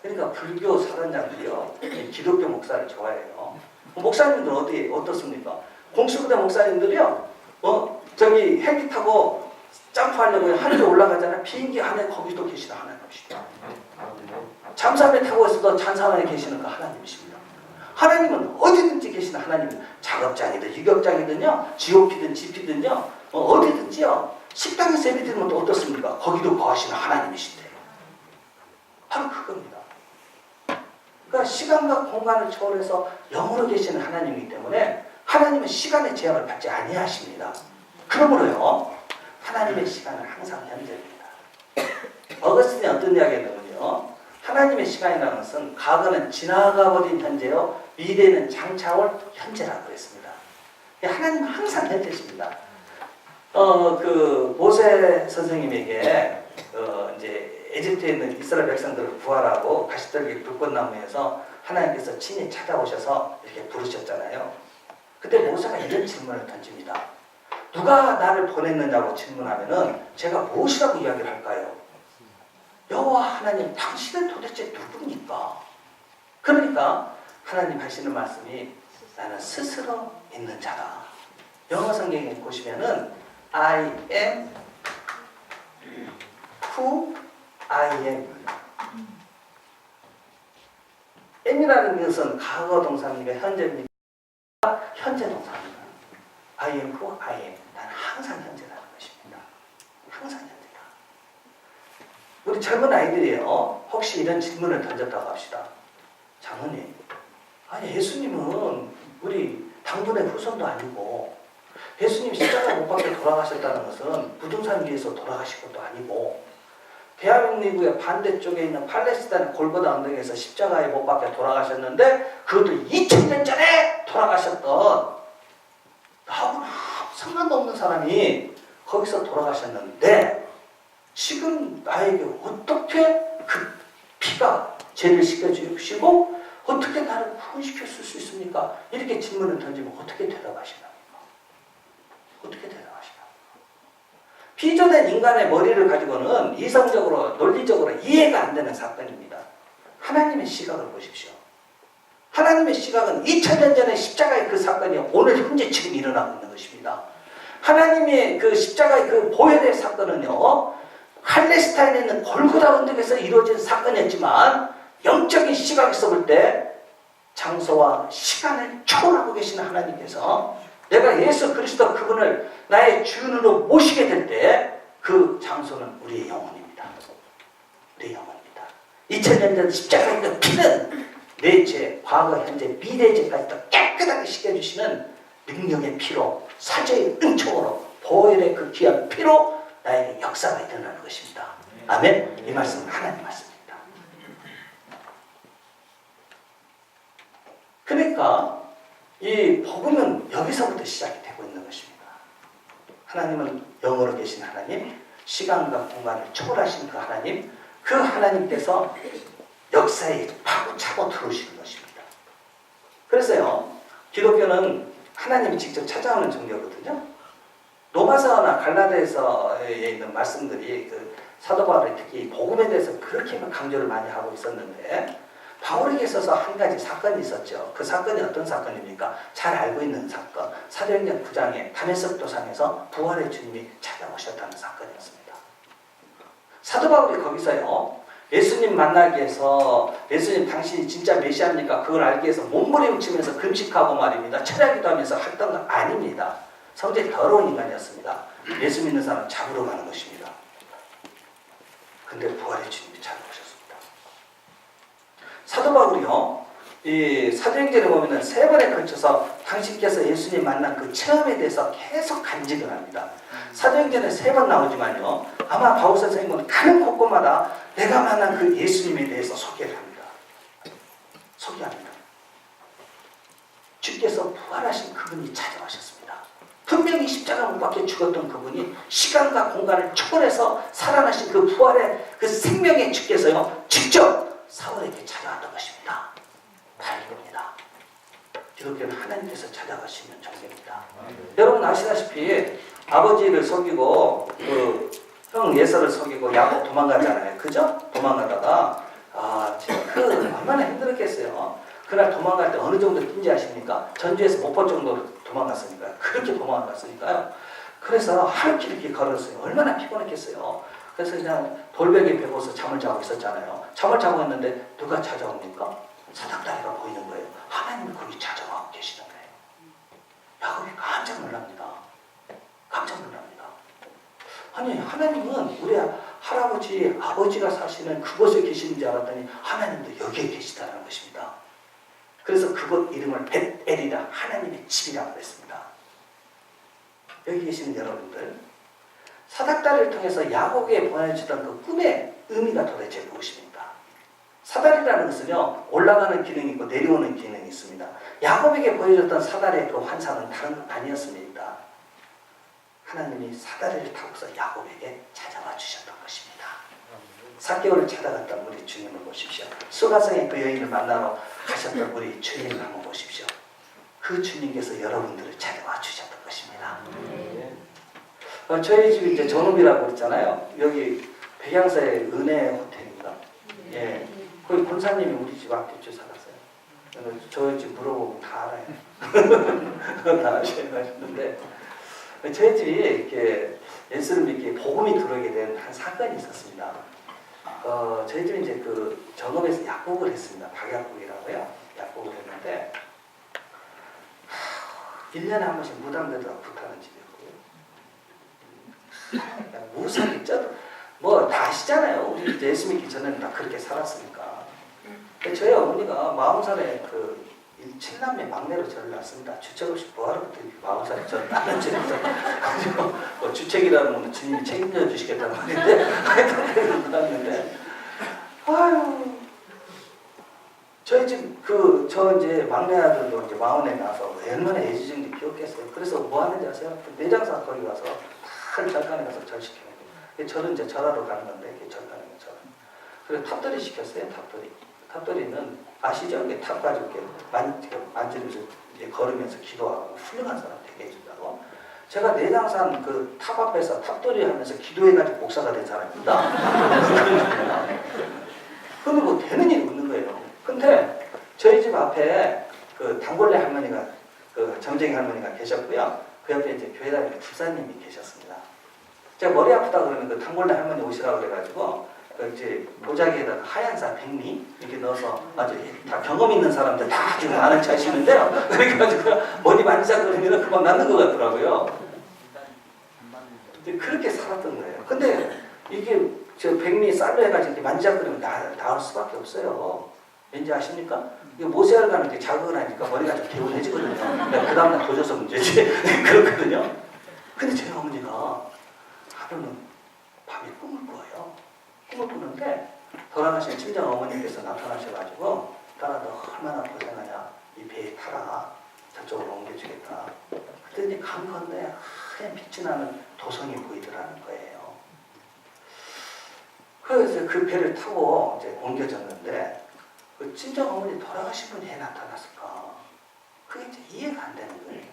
그러니까 불교 사단장들이요, 기독교 목사를 좋아해요. 목사님들은 어떻습니까? 공수부대 목사님들이요, 저기 헬기 타고 점프하려고 하늘에 올라가잖아요. 비행기 안에 거기도 계시다 하나님이십니다. 잠수함에 타고 있어도 잠수함에 계시는 그 하나님이십니다. 하나님은 어디든지 계시는 하나님입니다. 작업장이든 유격장이든요, GOP든 GP든요, 어디든지요. 식당에서 예배 드리면 또 어떻습니까? 거기도 거하시는 하나님이신데 바로 그겁니다. 그러니까 시간과 공간을 초월해서 영으로 계시는 하나님이기 때문에 하나님은 시간의 제약을 받지 아니하십니다. 그러므로요, 하나님의 시간은 항상 현재입니다. 어거스틴이 어떤 이야기 했냐면요, 하나님의 시간이라는 것은 과거는 지나가버린 현재요, 미래는 장차올 현재라고 했습니다. 하나님은 항상 현재십니다. 모세 선생님에게 이제 에집트에 있는 이스라엘 백성들을 구하라고 가시떨기 불꽃나무에서 하나님께서 친히 찾아오셔서 이렇게 부르셨잖아요. 그때 모세가 이런 질문을 던집니다. 누가 나를 보냈느냐고 질문하면은 제가 무엇이라고 이야기를 할까요? 여호와 하나님, 당신은 도대체 누굽니까? 그러니까 하나님 하시는 말씀이 나는 스스로 있는 자다. 영어 성경에 보시면은 I am who I am. am이라는 것은 과거 동사입니까? 현재입니까? 현재 동사입니다. I am who I am. 나는 항상 현재라는 것입니다. 항상 현재다. 우리 젊은 아이들이요, 혹시 이런 질문을 던졌다고 합시다. 장로님, 아니 예수님은 우리 당분의 후손도 아니고 예수님이 십자가 못 박혀 돌아가셨다는 것은 부동산 위에서 돌아가신 것도 아니고 대한민국의 반대쪽에 있는 팔레스타인 골고다 언덕에서 십자가에 못 박혀 돌아가셨는데 그것도 2000년 전에 돌아가셨던 나하고는 아무 상관도 없는 사람이 거기서 돌아가셨는데 지금 나에게 어떻게 그 피가 죄를 씻겨주시고 어떻게 나를 구원시켰을 수 있습니까? 이렇게 질문을 던지면 어떻게 대답하시나요? 어떻게 대답하시나? 비조된 인간의 머리를 가지고는 이성적으로 논리적으로 이해가 안 되는 사건입니다. 하나님의 시각을 보십시오. 하나님의 시각은 2000년 전에 십자가의 그 사건이 오늘 현재 지금 일어나고 있는 것입니다. 하나님의 그 십자가의 그 보혈의 사건은요, 팔레스타인에 있는 골고다 언덕에서 이루어진 사건이었지만 영적인 시각에서 볼 때 장소와 시간을 초월하고 계신 하나님께서 내가 예수 그리스도 그분을 나의 주인으로 모시게 될 때 그 장소는 우리의 영혼입니다. 우리의 영혼입니다. 2000년 전 십자가의 그 피는 내 죄, 과거, 현재, 미래 죄까지도 깨끗하게 씻겨주시는 능력의 피로, 사죄의 은총으로, 보혈의 그 귀한 피로 나에게 역사가 일어나는 것입니다. 아멘? 이 말씀은 하나님 말씀입니다. 그러니까 이 복음은 여기서부터 시작이 되고 있는 것입니다. 하나님은 영으로 계신 하나님, 시간과 공간을 초월하신 그 하나님, 그 하나님께서 역사에 파고 차고 들어오시는 것입니다. 그래서요, 기독교는 하나님이 직접 찾아오는 종교거든요. 로마서나 갈라디아서에 있는 말씀들이 그 사도 바울이 특히 복음에 대해서 그렇게 강조를 많이 하고 있었는데 바울에게 있어서 한 가지 사건이 있었죠. 그 사건이 어떤 사건입니까? 잘 알고 있는 사건. 사도행전 9장에 다메섹 도상에서 부활의 주님이 찾아오셨다는 사건이었습니다. 사도 바울이 거기서요, 예수님 만나기 위해서 예수님 당신이 진짜 메시아입니까? 그걸 알기 위해서 몸부림치면서 금식하고 말입니다. 철야기도 하면서 했던 건 아닙니다. 성질이 더러운 인간이었습니다. 예수 믿는 사람 잡으러 가는 것입니다. 근데 부활의 주님이 찾아오셨습니다. 사도 바울이요, 이 사도행전에 보면은 3번에 걸쳐서 당신께서 예수님 만난 그 체험에 대해서 계속 간직을 합니다. 사도행전에 3번 나오지만요, 아마 바울 선생님은 가는 곳곳마다 내가 만난 그 예수님에 대해서 소개를 합니다. 소개합니다. 주께서 부활하신 그분이 찾아오셨습니다. 분명히 십자가 못 박혀 죽었던 그분이 시간과 공간을 초월해서 살아나신 그 부활의 그 생명의 주께서요, 직접 사울에게 찾아왔던 것입니다. 바로 이겁니다. 기독교는 하나님께서 찾아가시는 종교입니다. 여러분 아시다시피 아버지를 속이고 형 예서를 속이고 야곱 도망가잖아요. 그죠? 도망가다가 그 얼마나 힘들었겠어요. 그날 도망갈 때 어느 정도 뛴지 아십니까? 전주에서 못 볼 정도로 도망갔으니까요. 그렇게 도망갔으니까요. 그래서 하루길 이렇게 걸었어요. 얼마나 피곤했겠어요. 그래서 그냥 돌베개 베고서 잠을 자고 있었잖아요. 잠을 자고 있는데 누가 찾아옵니까? 사닥다리가 보이는 거예요. 하나님이 거기 찾아와 계시는 거예요. 야곱이 깜짝 놀랍니다. 깜짝 놀랍니다. 아니 하나님은 우리 할아버지, 아버지가 사시는 그곳에 계시는 줄 알았더니 하나님도 여기에 계시다는 것입니다. 그래서 그곳 이름을 벳엘이라 하나님의 집이라고 했습니다. 여기 계시는 여러분들, 사닥다리를 통해서 야곱에게 보내주던 그 꿈의 의미가 도대체 무엇입니까? 사다리라는 것은요, 올라가는 기능이 있고 내려오는 기능이 있습니다. 야곱에게 보여줬던 사다리의 그 환상은 다른 건 아니었습니다. 하나님이 사다리를 타고서 야곱에게 찾아와 주셨던 것입니다. 삭개오를 찾아갔던 우리 주님을 보십시오. 수가성의 그 여인을 만나러 가셨던 우리 주님을 한번 보십시오. 그 주님께서 여러분들을 찾아와 주셨던 것입니다. 저희 집이 이제 전읍이라고 그랬잖아요. 여기 백양사의 은혜 호텔입니다. 예, 거기 본사님이 우리 집 앞뒷줄 살았어요. 저희 집 물어보면 다 알아요. 다 아시는데 저희 집이 이렇게 예수를 믿기에 복음이 들어오게 된 한 사건이 있었습니다. 저희 집이 이제 그 전업에서 약국을 했습니다. 박약국이라고요. 약국을 했는데 1년에 한 번씩 무당들하고 붙하는 집이었고요. 무사기 쪄도 뭐 다 아시잖아요. 우리 예수 믿기 전에는 다 그렇게 살았으니까. 저희 어머니가 40살에 그 7남매 막내로 저를 낳습니다. 주책 없이 뭐하러 그때 40살에 저를 낳는지 뭐 주책이라는 건 주님이 책임져 주시겠다는 말인데 하여튼 낳았는데 아유 저희 집 저 이제 막내 아들도 이제 마흔에 나서 얼마나 애지중지 키웠겠어요. 그래서 뭐 하는지 아세요? 내장사 거기 가서 다 절간에 가서 절시켜요. 저는 이제 절하러 가는 건데 절간에 절. 그래서 탑돌이 시켰어요. 탑돌이. 탑돌이는 아시죠? 탑 가지고 이렇게 만지면서 이제 걸으면서 기도하고 훌륭한 사람 되게 해준다고. 제가 내장산 그 탑 앞에서 탑돌이 하면서 기도해가지고 목사가 된 사람입니다. 근데 뭐 되는 일이 없는 거예요. 근데 저희 집 앞에 그 단골레 할머니가 그 점쟁이 할머니가 계셨고요. 그 옆에 이제 교회 다니는 집사님이 계셨습니다. 제가 머리 아프다 그러면 그 단골레 할머니 오시라고 그래가지고 그 이제 보자기에다가 하얀 백미 이렇게 넣어서 아주 다 경험 있는 사람들 다 지금 아는 체 하시는데요. 그래가지고 머리 만지작 그러면 그만 낫는 것 같더라고요. 근데 그렇게 살았던 거예요. 근데 이게 저 백미 쌀로 해가지고 이렇게 만지작 그러면 나을 수밖에 없어요. 왠지 아십니까? 이거 모세혈 가면 이렇게 자극을 하니까 머리가 좀 개운해지거든요. 그 다음날 도져서 문제지. 그렇거든요. 근데 저희 어머니가 하루는 밤에 꿈을 꿔요. 꿈을 꾸는데 돌아가신 친정 어머니께서 나타나셔가지고 딸아도 얼마나 고생하냐. 이 배에 타라. 저쪽으로 옮겨주겠다. 그랬더니 강 건너에 하얀 빛이 나는 도성이 보이더라는 거예요. 그래서 그 배를 타고 이제 옮겨졌는데 그 친정 어머니 돌아가신 분이 왜 나타났을까? 그게 이제 이해가 안 되는 거예요.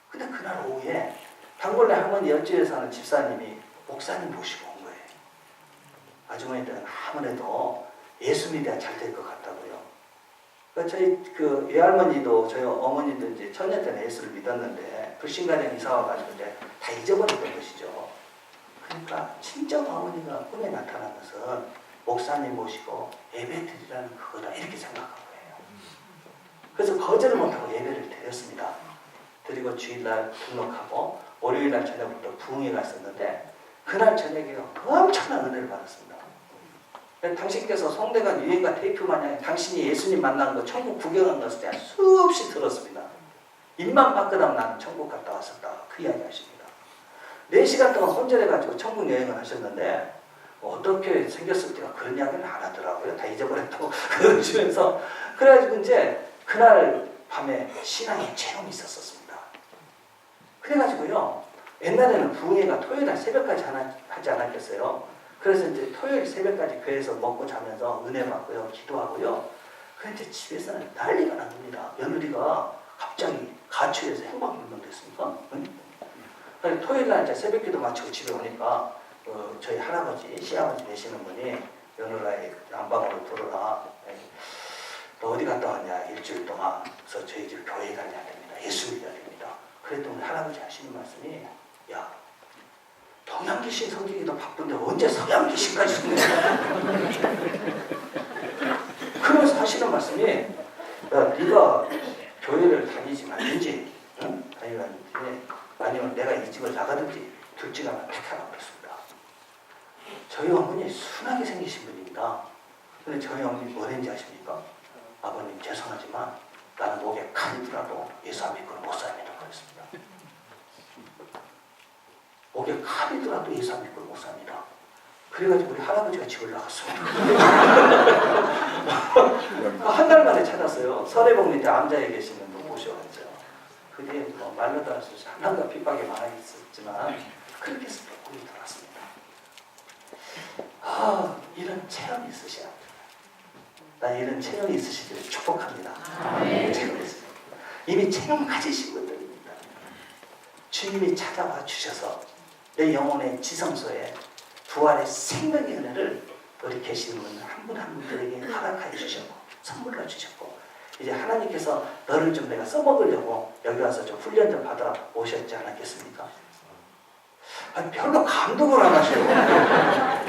근데 그날 오후에 단골레 할머니 옆집에 사는 집사님이 목사님 모시고 온 거예요. 아주머니들은 아무래도 예수 믿어야 잘 될 것 같다고요. 그러니까 저희 그 외할머니도 저희 어머니도 이제 천년 때는 예수를 믿었는데 불신가정 이사 와가지고 이제 다 잊어버렸던 것이죠. 그러니까 친정 어머니가 꿈에 나타난 것은 목사님 모시고 예배 드리라는 그거다 이렇게 생각한 거예요. 그래서 거절을 못하고 예배를 드렸습니다. 드리고 주일날 등록하고 월요일날 저녁부터 부흥회 갔었는데 그날 저녁에 엄청난 은혜를 받았습니다. 당신께서 송대관 유행가 테이프 마냥 당신이 예수님 만난 거 천국 구경한 것을 제가 수없이 들었습니다. 입만 바꾸다면 나는 천국 갔다 왔었다. 그 이야기 하십니다. 4시간 동안 혼절해가지고 천국 여행을 하셨는데 어떻게 생겼을 때가 그런 이야기는 안 하더라고요. 다 잊어버렸다고 그러시면서 그래가지고 이제 그날 밤에 신앙의 체험이 있었습니다. 그래가지고요 옛날에는 부흥회가 토요일날 새벽까지 하지 않았겠어요. 그래서 이제 토요일 새벽까지 교회에서 먹고 자면서 은혜 받고요 기도하고요. 그런데 이제 집에서는 난리가 난 겁니다. 며느리가 갑자기 가출해서 행방불명됐습니까? 응? 토요일날 이제 새벽기도 마치고 집에 오니까 저희 할아버지, 시아버지 되시는 분이 며느라의 안방으로 들어라. 너 어디 갔다 왔냐? 일주일 동안. 그래서 저희 집 교회 가야 됩니다. 예수 믿어야 됩니다. 그랬더니 할아버지 하시는 말씀이 야 동양귀신 섬기기도 바쁜데 언제 서양귀신까지 섬기냐? 그러면서 하시는 말씀이 야 네가 교회를 다니지 말든지 응? 아니면 내가 이 집을 나가든지 둘 중에 하나 택하라고 그랬습니다. 저희 어머니 순하게 생기신 분입니다. 근데 저희 어머니 뭐랬는지 아십니까? 아버님 죄송하지만 나는 목에 칼이 들어도 예수 안 믿고는 못 삽니다. 그랬습니다. 목에 칼이 들어도 예수 안 믿고는 못 삽니다. 그래가지고 우리 할아버지가 집을 나갔습니다. 한 달 만에 찾았어요. 서대복 밑에 암자에 계시는 분 모셔왔죠. 그 뒤에 뭐 말로도 할 수 없이 한남과 핍박이 많았지만 그렇게 해서 복음이 돌았습니다. 이런 체험이 있으셔야 합니다. 나 이런 체험이 있으시기를 축복합니다. 체험이 있으십니다. 이미 체험 가지신 분들입니다. 주님이 찾아와 주셔서 내 영혼의 지성소에 부활의 생명의 은혜를 우리 계시는 분 한 분 한 분들에게 허락하여 주셨고 선물로 주셨고 이제 하나님께서 너를 좀 내가 써먹으려고 여기 와서 좀 훈련 좀 받아 오셨지 않았겠습니까? 아니, 별로 감동을 안 하셔요.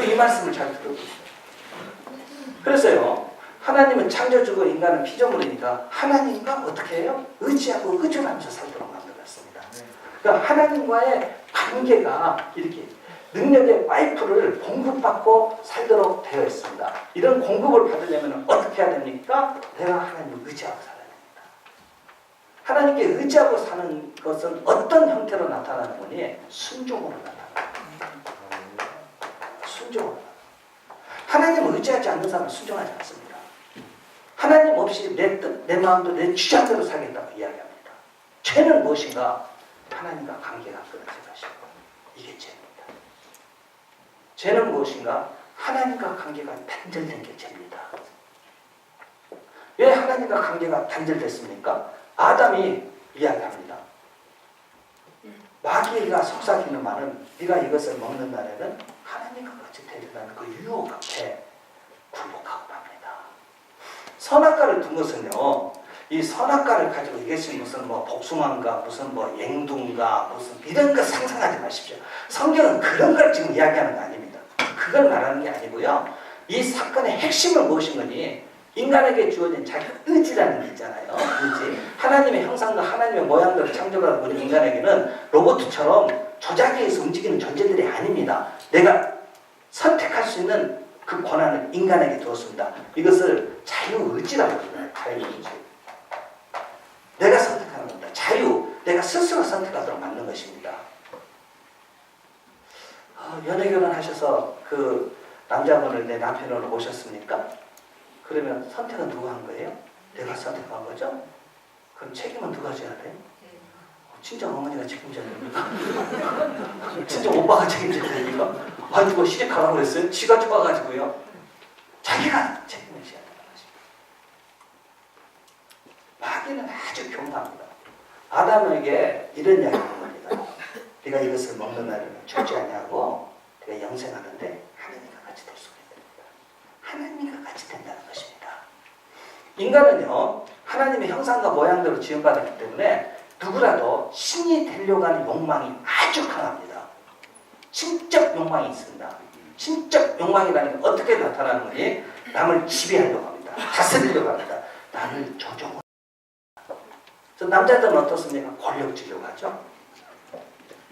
이 말씀을 잘 들어보세요. 그래서요 하나님은 창조주고 인간은 피조물이니까 하나님과 어떻게 해요? 의지하고 의존하면서 살도록 만들었습니다. 그러니까 하나님과의 관계가 이렇게 능력의 파이프를 공급받고 살도록 되어 있습니다. 이런 공급을 받으려면 어떻게 해야 됩니까? 내가 하나님을 의지하고 살아야 됩니다. 하나님께 의지하고 사는 것은 어떤 형태로 나타나는 거니? 순종으로 나타납니다. 순종으로. 하나님을 의지하지 않는 사람은 순종하지 않습니다. 하나님 없이 내 마음도 내 주장대로 살겠다고 이야기합니다. 죄는 무엇인가? 하나님과 관계가 끊어진 것이고 이게 죄입니다. 죄는 무엇인가? 하나님과 관계가 단절된 게 죄입니다. 왜 하나님과 관계가 단절됐습니까? 아담이 이야기합니다. 마귀가 속삭이는 말은 네가 이것을 먹는 날에는 하나님과 같이 되리라는 그 유혹 앞에 굴복하고 맙니다. 선악과를 둔 것은요, 이 선악과를 가지고 이것이 무슨 뭐 복숭아인가 무슨 뭐 앵두인가 무슨 이런 거 상상하지 마십시오. 성경은 그런 걸 지금 이야기하는 거 아닙니다. 그걸 말하는 게 아니고요. 이 사건의 핵심은 무엇인거니 인간에게 주어진 자기 의지라는 게 있잖아요. 의지. 하나님의 형상과 하나님의 모양대로 창조받은 우리 인간에게는 로봇처럼 조작에 의해서 움직이는 존재들이 아닙니다. 내가 선택할 수 있는 그 권한을 인간에게 두었습니다. 이것을 자유의지라고 합니다. 자유의지. 내가 선택하는 겁니다. 자유, 내가 스스로 선택하도록 만든 것입니다. 연애 결혼하셔서 그 남자분을 내 남편으로 모셨습니까? 그러면 선택은 누가 한 거예요? 내가 선택한 거죠? 그럼 책임은 누가 져야 돼요? 진짜 어머니가 책임져야 됩니까? 진짜 오빠가 책임져야 됩니까? 아니 누가 시집가라고 그랬어요? 지가 좋아가지고요. 자기가 책임을 져야 되는 것입니다. 마귀는 아주 교만합니다. 아담에게 이런 이야기를 하는 겁니다. 네가 이것을 먹는 날에는 죽지 아니하고 네가 영생하는데 하나님과 같이 될 수가 있다. 하나님과 같이 된다는 것입니다. 인간은요, 하나님의 형상과 모양대로 지음받았기 때문에 누구라도 신이 되려고 하는 욕망이 아주 강합니다. 신적 욕망이 있습니다. 신적 욕망이라는 게 어떻게 나타나는 거니? 남을 지배하려고 합니다. 다스리려고 합니다. 나를 조종하려고 합니다. 남자들은 어떻습니까? 권력주의로 가죠.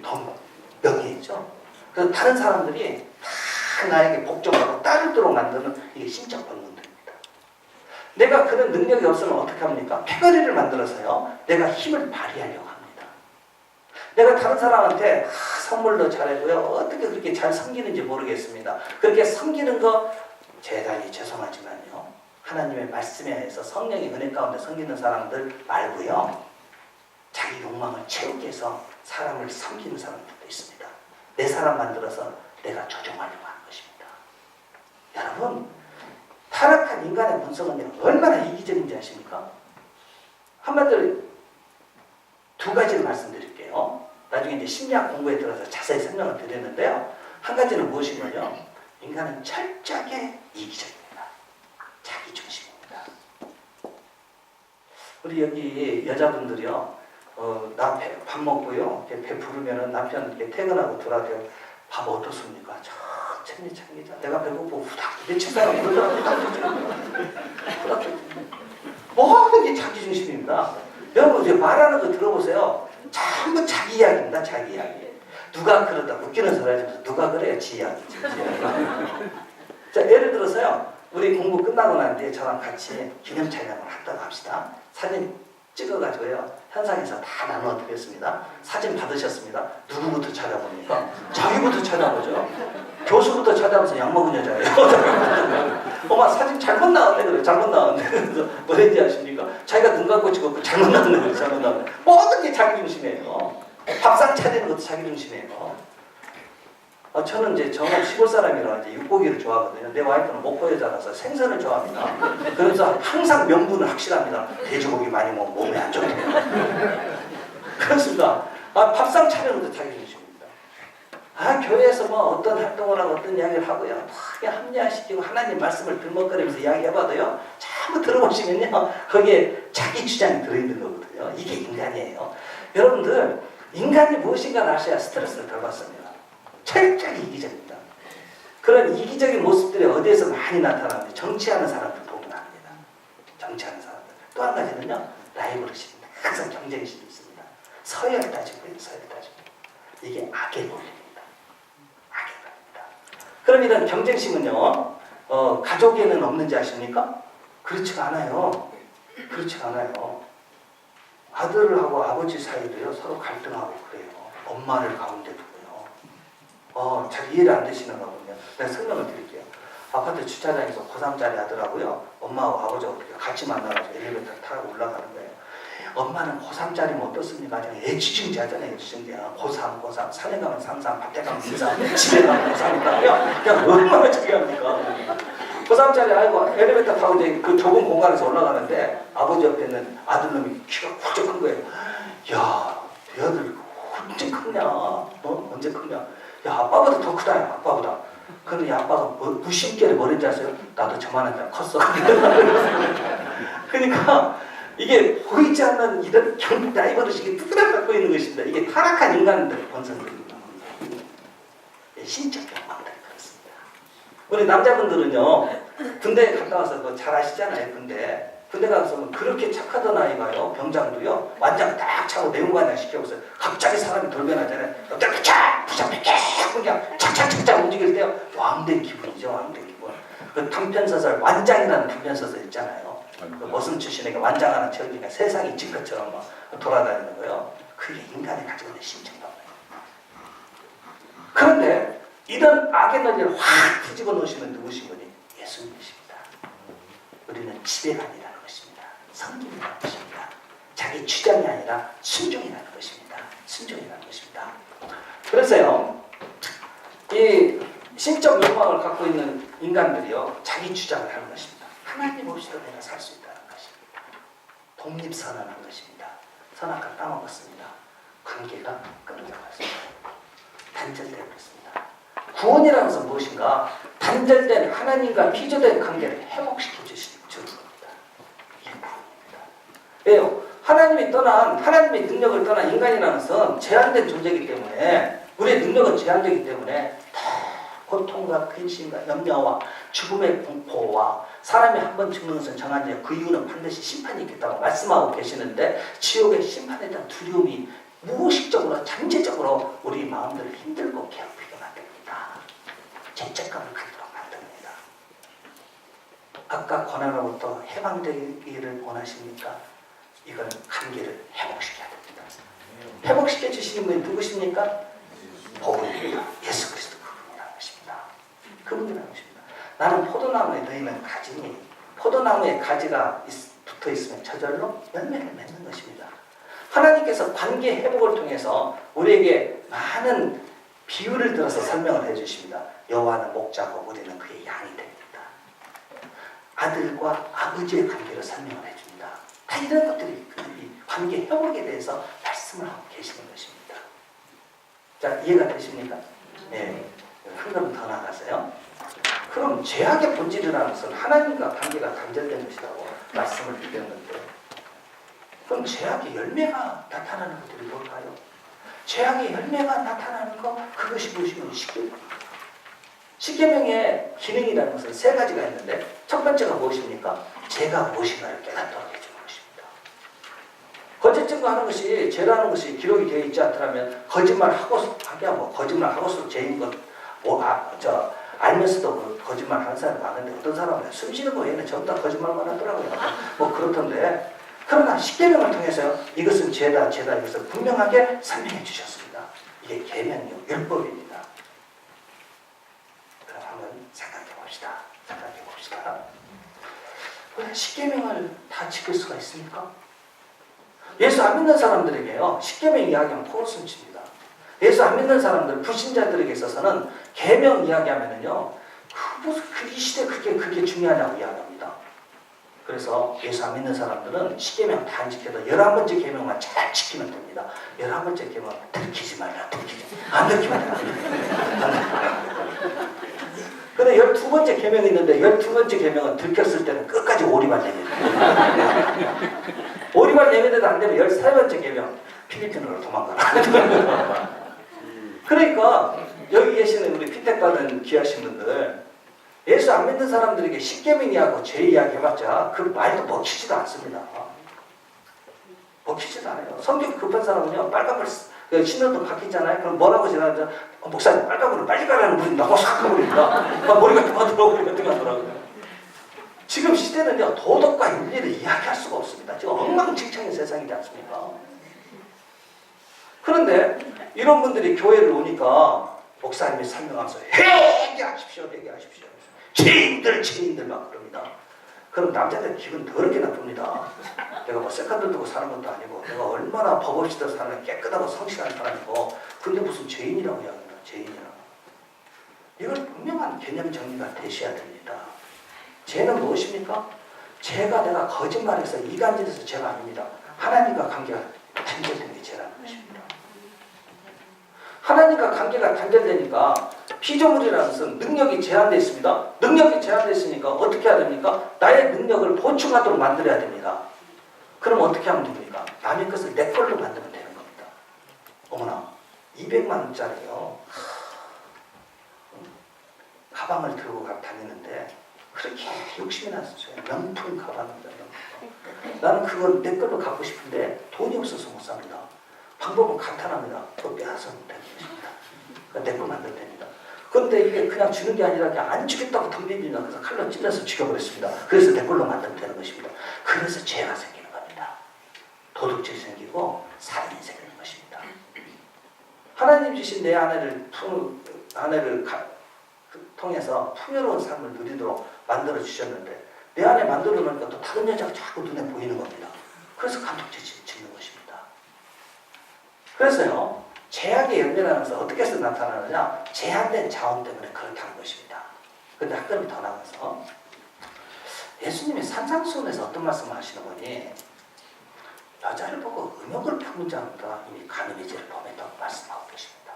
돈, 명예죠. 그래서 다른 사람들이 다 나에게 복종하고 따르도록 만드는 이게 신적 본능들입니다. 내가 그런 능력이 없으면 어떻게 합니까? 패거리를 만들어서요. 내가 힘을 발휘하려고 합니다. 내가 다른 사람한테 선물도 잘해고요. 어떻게 그렇게 잘 섬기는지 모르겠습니다. 그렇게 섬기는 거 대단히 죄송하지만요. 하나님의 말씀에 의해서 성령의 은혜 가운데 섬기는 사람들 말고요. 자기 욕망을 채우기 위해서 사람을 섬기는 사람들도 있습니다. 내 사람 만들어서 내가 조종하려고 하는 것입니다. 여러분, 타락한 인간의 본성은 얼마나 이기적인지 아십니까? 한마디로 두 가지를 말씀드릴게요. 나중에 이제 심리학 공부에 들어서 자세히 설명을 드리는데요. 한 가지는 무엇이냐면요. 인간은 철저하게 이기적입니다. 자기 중심입니다. 우리 여기 여자분들이요. 나 밥 먹고요. 배 부르면은 남편 이렇게 퇴근하고 들어와요. 밥 어떻습니까? 천천히 챙기자. 내가 배고프고 후닥 며칠 사람 후닥 모든 게 자기 중심입니다. 여러분 이제 말하는 거 들어보세요. 전부 자기 이야기입니다. 자기 이야기. 누가 그러다 웃기는 소리 하면서 누가 그래요? 지 이야기지. 자, 예를 들어서요. 우리 공부 끝나고 난 뒤에 저랑 같이 기념 촬영을 한다고 합시다. 사진 찍어가지고요. 현상에서 다 나눠 드렸습니다. 사진 받으셨습니다. 누구부터 찾아봅니까? 자기부터 찾아보죠. 교수부터 찾아보면서 약 먹은 여자예요. 엄마 사진 잘못 나왔네 그래. 잘못 나왔네. 그래서 뭐랬지 아십니까? 자기가 눈 감고 찍었고 잘못 나왔네 그래. 잘못 나왔네. 모든 게 자기 중심이에요. 밥상 차리는 것도 자기 중심이에요. 저는 이제 정말 시골 사람이라 이제 육고기를 좋아하거든요. 내 와이프는 목포 여자라서 생선을 좋아합니다. 그래서 항상 명분은 확실합니다. 돼지고기 많이 먹으면 몸에 안 좋대요. 그렇습니다. 밥상 차리는 것도 자기 중심입니다. 교회에서 뭐 어떤 활동을 하고 어떤 이야기를 하고요. 크게 합리화시키고 하나님 말씀을 들먹거리면서 이야기해봐도요. 전부 들어보시면요. 거기에 자기 주장이 들어있는 거거든요. 이게 인간이에요. 여러분들 인간이 무엇인가 아셔야 스트레스를 덜 받습니다. 철저히 이기적입니다. 그런 이기적인 모습들이 어디에서 많이 나타나는데 정치하는 사람들 보면 압니다. 정치하는 사람들. 또 한 가지는요. 라이벌의식입니다. 항상 경쟁의식이 있습니다. 서열 따지고 서열 따지고. 이게 악의 논리입니다. 악의 논리입니다. 그럼 이런 경쟁심은요. 가족에는 없는지 아십니까? 그렇지가 않아요. 그렇지가 않아요. 아들하고 아버지 사이도요. 서로 갈등하고 그래요. 엄마를 가운데 두고요. 잘 이해를 안 되시는가 보군요. 내가 설명을 드릴게요. 아파트 주차장에서 고3짜리 아들하고요. 엄마하고 아버지하고 같이 만나가지고 엘리베이터 타고 올라가는 거예요. 엄마는 고3짜리면 어떻습니까? 애지중지 하잖아요. 애지중지야. 고3, 고3. 산에 가면 3, 밭에 가면 2, 집에 가면 3이니까 그냥 얼마나 중요합니까? 고3짜리 아이고 엘리베이터 타고 이제 그 좁은 공간에서 올라가는데 아버지 옆에 있는 아들놈이 키가 훌쩍 큰 거예요. 야, 내 아들 언제 크냐? 언제 크냐? 야, 아빠보다 더 크다, 야, 아빠보다. 그런데 아빠가 무심결에 뭐랬지 아세요? 나도 저만한 날 컸어. 그러니까 이게 보이지 않는 이런 나이 버릇이 뚜드려 갖고 있는 것입니다. 이게 타락한 인간들의 본성들입니다. 신적 욕망들이 그렇습니다. 우리 남자분들은요, 군대 갔다 와서 뭐 잘 아시잖아요. 군대 가서 그렇게 착하던 아이가요, 병장도요, 완장 딱 차고 내무반장 시켜보세요. 갑자기 사람이 돌변하잖아요. 부장님께 그냥 착착착착 움직일 때요, 왕된 기분이죠, 왕된 기분. 그 단편소설 완장이라는 단편소설 있잖아요. 그 모순 출신에게 완장하는 체험이니까 세상이 지것처럼 막 돌아다니는 거예요. 그게 인간이 가지고 있는 심정이에요. 그런데 이런 악의 논리를 확 뒤집어 놓으시는 누구신 분이 예수님이십니다. 우리는 지배관이라는 것입니다. 성김이라는 것입니다. 자기 주장이 아니라 순종이라는 것입니다. 순종이라는 것입니다. 그래서요, 이 신적 욕망을 갖고 있는 인간들이요, 자기 주장을 하는 것입니다. 하나님 없이도 내가 살 수 있다는 것입니다. 독립선언한 것입니다. 선악과 따먹었습니다. 관계가 끊어져갔습니다. 단절되어 버렸습니다. 구원이라는 것은 무엇인가? 단절된 하나님과 피조된 관계를 회복시켜 주시는 겁니다. 이게 구원입니다. 왜요? 하나님의 능력을 떠난 인간이라는 것은 제한된 존재이기 때문에, 우리의 능력은 제한되기 때문에 고통과 근심과 염려와 죽음의 공포와 사람이 한 번 죽는 것은 정한이에요. 그 이유는 반드시 심판이 있겠다고 말씀하고 계시는데, 지옥의 심판에 대한 두려움이 무의식적으로 잠재적으로 우리 마음들을 힘들고 괴롭히게 만듭니다. 죄책감을 갖도록 만듭니다. 아까 고난으로부터 해방되기를 원하십니까? 이건 관계를 회복시켜야 됩니다. 회복시켜 주시는 분이 누구십니까? 복음입니다. 예수 그리스도 그분이라는 것입니다. 그분이라는 것입니다. 나는 포도나무에 너희는 가지니, 포도나무에 가지가 붙어 있으면 저절로 열매를 맺는 것입니다. 하나님께서 관계 회복을 통해서 우리에게 많은 비유를 들어서 설명을 해주십니다. 여호와는 목자고 우리는 그의 양이 됩니다. 아들과 아버지의 관계를 설명을 해줍니다. 다 이런 것들이 관계 회복에 대해서 말씀을 하고 계시는 것입니다. 자, 이해가 되십니까? 네. 한 걸음 더 나가세요. 그럼 죄악의 본질이라는 것은 하나님과 관계가 단절된 것이라고 말씀을 드렸는데, 그럼 죄악의 열매가 나타나는 것들이 뭘까요? 죄악의 열매가 나타나는 것, 그것이 무엇이면 십계명의 기능이라는 것은 세 가지가 있는데, 첫 번째가 무엇입니까? 죄가 무엇인가를 깨닫도록 해주는 것입니다. 거짓 증거하는 것이, 죄라는 것이 기록이 되어 있지 않더라면 거짓말하고서 죄인 것, 알면서도 거짓말 하는 사람이 많은데, 어떤 사람은 숨 쉬는 거 얘는 전부 다 거짓말만 하더라고요. 뭐 그렇던데, 그러나 십계명을 통해서 이것은 죄다 이것을 분명하게 설명해 주셨습니다. 이게 계명이요, 율법입니다. 그럼 한번 생각해 봅시다. 왜 십계명을 다 지킬 수가 있습니까? 예수 안 믿는 사람들에게요, 십계명 이야기하면 코를 숨칩니다. 예수 안 믿는 사람들, 불신자들에게 있어서는 계명 이야기하면은요, 이 시대 그게 중요하냐고 이야기합니다. 그래서 예수 안 믿는 사람들은 십계명 다 안 지켜도 11번째 계명만 잘 지키면 됩니다. 11번째 계명 들키지 말라, 안 들키면 됩니다. 근데 12번째 계명이 있는데 12번째 계명은 들켰을 때는 끝까지 오리발 내면 오리발 내면에도 안 되면 13번째 계명 필리핀으로 도망가라. 그러니까 여기 계시는 우리 피택받은 귀하신 분들, 예수 안 믿는 사람들에게 십계명 이야기하고 죄 이야기 해봤자 그 말도 먹히지도 않습니다. 먹히지도 않아요. 성격 급한 사람은요, 빨간불 신호도 바뀌잖아요. 그럼 뭐라고 지나가죠? 목사님, 빨간불을 빨리 가라는 분이 너무 삭하버립니다. 머리가 뜨거워더라고요. 지금 시대는요, 도덕과 윤리를 이야기할 수가 없습니다. 지금 엉망진창인 세상이지 않습니까? 그런데 이런 분들이 교회를 오니까 목사님이 설명하면서 회개하십시오. 죄인들 막 그럽니다. 그럼 남자들 기분 더럽게 나쁩니다. 내가 뭐 세컨드 두고 사는 것도 아니고, 내가 얼마나 법 없이 사는 깨끗하고 성실한 사람이고, 근데 무슨 죄인이라고 이야기합니다. 죄인이라고. 이걸 분명한 개념 정리가 되셔야 됩니다. 죄는 무엇입니까? 죄가 내가 거짓말해서 이간질해서 죄가 아닙니다. 하나님과 관계가 단절된 게 죄라는 것입니다. 하나님과 관계가 단절되니까 피조물이라는 것은 능력이 제한되어 있습니다. 능력이 제한되어 있으니까 어떻게 해야 됩니까? 나의 능력을 보충하도록 만들어야 됩니다. 그럼 어떻게 하면 됩니까? 남의 것을 내 걸로 만들면 되는 겁니다. 어머나 200만 원짜리요. 가방을 들고 다니는데 그렇게 욕심이 났어요. 명품 가방입니다. 나는 그걸 내 걸로 갖고 싶은데 돈이 없어서 못 삽니다. 방법은 간단합니다. 그거 빼앗으면 되는 것입니다. 내 거 만들면 됩니다. 그런데 이게 그냥 주는 게 아니라 그냥 안 주겠다고 덤비면 그래서 칼로 찔러서 죽여버렸습니다. 그래서 내 걸로 만들면 되는 것입니다. 그래서 죄가 생기는 겁니다. 도둑질이 생기고 살인이 생기는 것입니다. 하나님 주신 내 아내를 통해서 풍요로운 삶을 누리도록 만들어 주셨는데 내 안에 만들어 놓으니까 또 다른 여자가 자꾸 눈에 보이는 겁니다. 그래서 감독죄 짓는 것입니다. 그래서요, 제약의 열매라는 것은 어떻게 해서 나타나느냐? 제한된 자원 때문에 그렇다는 것입니다. 그런데 한 걸음 더 나가서 예수님이 산상수훈에서 어떤 말씀을 하시는 거니? 여자를 보고 음욕을 품은 자보다 이미 간음의 죄를 범했다고 말씀하고 계십니다.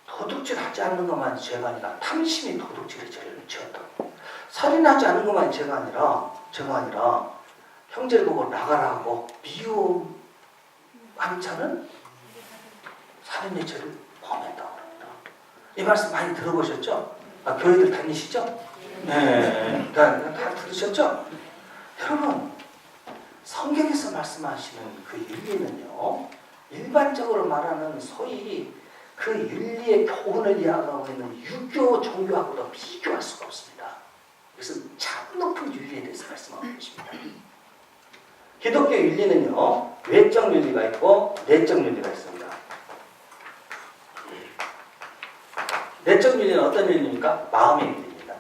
도둑질 하지 않는 것만 죄가 아니라 탐심이 도둑질의 죄를 지었다고. 살인하지 않는 것만 죄가 아니라 형제를 보고 나가라 하고 미움 한차는 살인의 죄를 범했다고 합니다. 이 말씀 많이 들어보셨죠? 교회들 다니시죠? 네. 다 들으셨죠? 여러분, 성경에서 말씀하시는 그 윤리는요, 일반적으로 말하는 소위 그 윤리의 교훈을 이야기하고 있는 유교 종교하고도 비교할 수가 없습니다. 그래서 참 높은 윤리에 대해서 말씀하고 계십니다. 기독교 윤리는요, 외적 윤리가 있고 내적 윤리가 있습니다. 내적 윤리는 어떤 윤리입니까? 마음의 윤리입니다.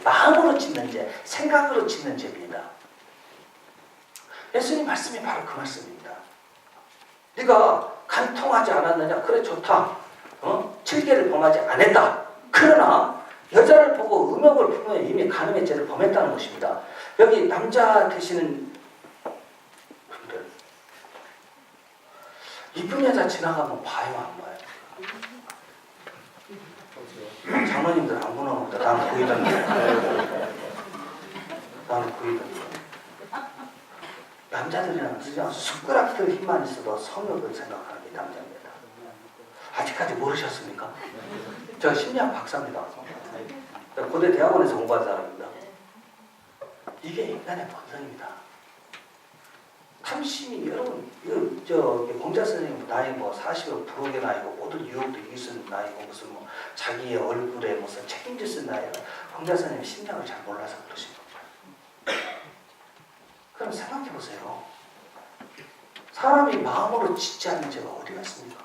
마음으로 짓는 죄, 생각으로 짓는 죄입니다. 예수님 말씀이 바로 그 말씀입니다. 네가 간통하지 않았느냐? 그래 좋다. 7계를 범하지 않았다. 그러나 여자를 보고 음욕을 품으면 이미 간음의 죄를 범했다는 것입니다. 여기 남자 되시는 분들 이쁜 여자 지나가면 봐요, 안 봐요? 장로님들 안 보나 보다. 나는 보이던데. 남자들이랑 그냥 숟가락들 힘만 있어도 성욕을 생각하는 게 남자입니다. 아직까지 모르셨습니까? 저 심리학 박사입니다. 고대 대학원에서 공부한 사람입니다. 이게 인간의 본성입니다. 탐심이 여러분, 공자 선생님 나이 40을 부록의 나이고 모든 유혹도 이길 수 있는 나이고 무슨 자기의 얼굴에 무슨 책임질 수 있는 나이가 공자 선생님 심리학을 잘 몰라서 그러신 겁니다. 그럼 생각해 보세요. 사람이 마음으로 짓지 않는 죄가 어디가 있습니까?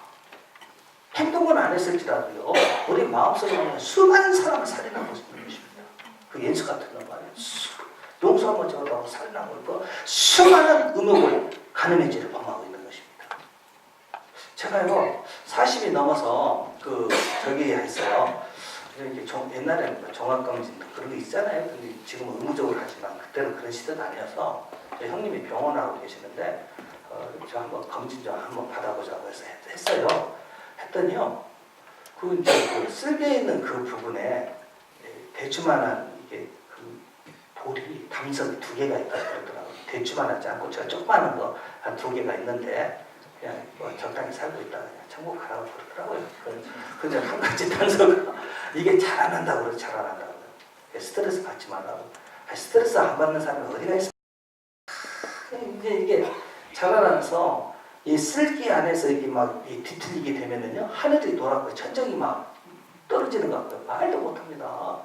행동은 안 했을지라도요, 우리 마음속에 수많은 사람을 살인하고 있는 것입니다. 그 예수 같은 거 말이에요. 용서 한번 적어도 살인하고 있고 수많은 음욕을 간음의 죄를 범하고 있는 것입니다. 제가요 40이 넘어서 저기 했어요. 이렇게 옛날에는 종합검진도 그런 거 있잖아요. 근데 지금은 의무적으로 하지만 그때는 그런 시대도 아니어서 저희 형님이 병원하고 계시는데 저 한번 검진 좀 한번 받아보자고 해서 했어요. 했더니요, 그 쓸개 있는 그 부분에 대추만한 이게 돌이 담석이 2개가 있다 그러더라고요. 대추만하지 않고 저 조그마한 거 한 2개가 있는데 그냥 적당히 살고 있다 그냥 천국 가라고 그러더라고요. 근데 한 가지 단서가 이게 자라난다고 그러죠. 자라난다고. 스트레스 받지 말라고. 스트레스 안 받는 사람이 어디가 있습니까? 이제 이게 자라나면서 이 쓸기 안에서 이게 막 뒤틀리게 되면은요, 하늘이 노랗고 천정이 막 떨어지는 것 같고요. 말도 못합니다.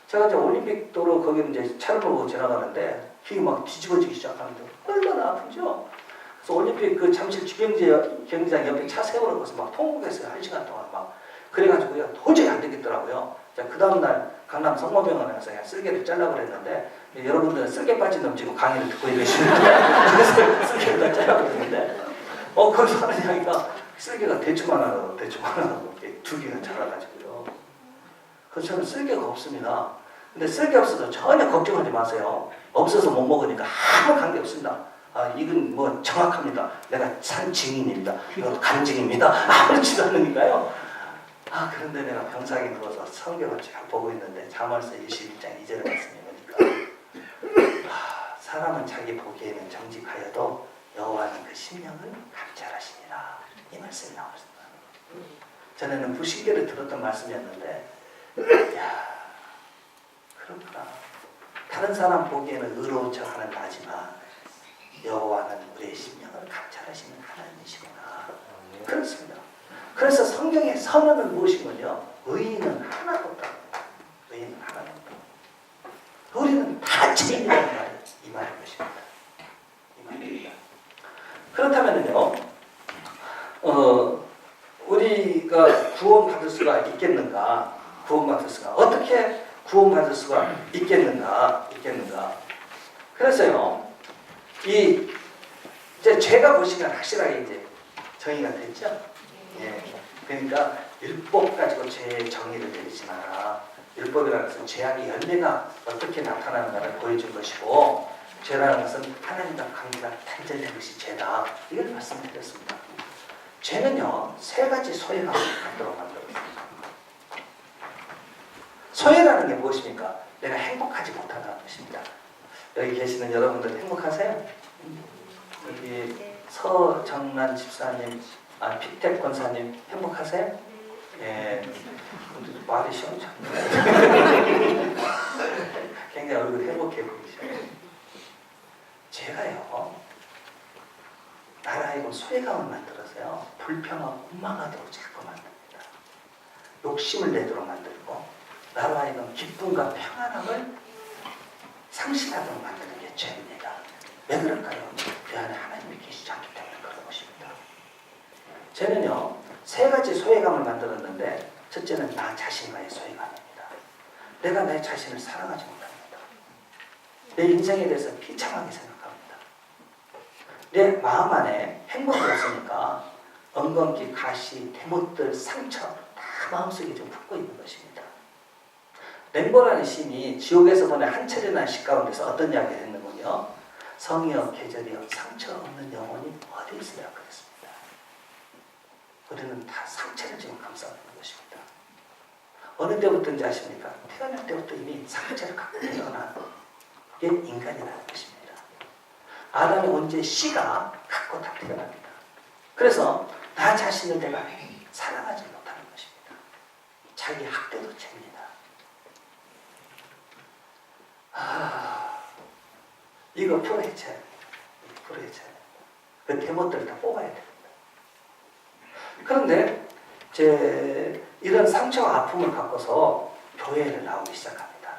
제가 이제 올림픽 도로 거기를 이제 차를 보고 지나가는데 길이 막 뒤집어지기 시작하는데 얼마나 아프죠? 그래서 올림픽 그 잠실 경기장 옆에 차 세워놓고서 막 통곡했어요. 1시간 동안 막. 그래가지고요, 도저히 안 되겠더라고요. 그 다음날 강남 성모병원에서 그냥 쓸개를 잘라 그랬는데, 여러분들은 쓸개 빠진 놈 지금 강의를 듣고 계시는데, 그래서 쓸개를 다 잘라 그랬는데, 거기서 하는 이야기가 쓸개가 대추만하고 2개가 자라가지고요. 그래서 저는 쓸개가 없습니다. 근데 쓸개 없어도 전혀 걱정하지 마세요. 없어서 못 먹으니까 아무 관계 없습니다. 이건 뭐 정확합니다. 내가 산 증인입니다. 이건 간증입니다. 아무렇지도 않으니까요. 그런데 내가 병상에 누워서 성경을 쫙 보고 있는데 자말서 21장 2절에 말씀해 보니까 사람은 자기 보기에는 정직하여도 여호와는 그 심령을 감찰하시니라. 이 말씀이 나왔습니다. 전에는 무신계를 들었던 말씀이었는데 그렇구나. 다른 사람 보기에는 의로운 척하는 나지만 여호와는 우리의 심령을 감찰하시는 하나님이시구나. 그렇습니다. 그래서 성경의 선언은 무엇이군요? 의인은 하나도 없다. 의인은 하나도 없다. 우리는 다 죄인이라는 말이 이 말인 것입니다. 이 말입니다. 그렇다면요, 우리가 구원받을 수가 있겠는가? 구원받을 수가 어떻게 구원받을 수가 있겠는가? 그래서요, 이제 죄가 보시면 확실하게 이제 정의가 됐죠. 예. 그러니까 율법 가지고 죄의 정의를 내리지 마라. 율법이라는 것은 죄악의 열매가 어떻게 나타나는가를 보여준 것이고, 죄라는 것은 하나님과 관계가 단절된 것이 죄다. 이걸 말씀드렸습니다. 죄는요, 세 가지 소외감을 갖도록 만들었습니다. 소외라는 게 무엇입니까? 내가 행복하지 못하다는 것입니다. 여기 계시는 여러분들 행복하세요? 여기 서정란 집사님, 피택 권사님 행복하세요? 예. 말이 시원찮네. 굉장히 얼굴 행복해 보이시죠? 제가요, 나라에 소외감을 만들어서요, 불평하고 원망하도록 자꾸 만듭니다. 욕심을 내도록 만들고, 나로 하여금 기쁨과 평안함을 상실하도록 만드는 게 죄입니다. 왜 그럴까요? 그 안에 하나님이 계시지 않기 때문에 그런 것입니다. 죄는요, 세 가지 소외감을 만들었는데, 첫째는 나 자신과의 소외감입니다. 내가 내 자신을 사랑하지 못합니다. 내 인생에 대해서 비참하게 생각합니다. 내 마음 안에 행복이 없으니까 엉겅퀴, 가시, 대못들, 상처 다 마음속에 좀 품고 있는 것입니다. 렘보라는 시인이 지옥에서 보낸 한 차례난 시 가운데서 어떤 이야기를 했는군요. 성이여 계절이여 상처 없는 영혼이 어디 있으랴 그랬습니다. 우리는 다 상처를 지금 감싸고 있는 것입니다. 어느 때부터인지 아십니까? 태어날 때부터 이미 상처를 갖고 태어난 게 인간이라는 것입니다. 아담이 언제 씨가 갖고 다 태어납니다. 그래서 나 자신을 내가 사랑하지 못하는 것입니다. 자기 학대도 죄입니다. 이거 풀어헤쳐야 됩니다. 그 대못들을 다 뽑아야 됩니다. 그런데 이런 상처와 아픔을 갖고서 교회를 나오기 시작합니다.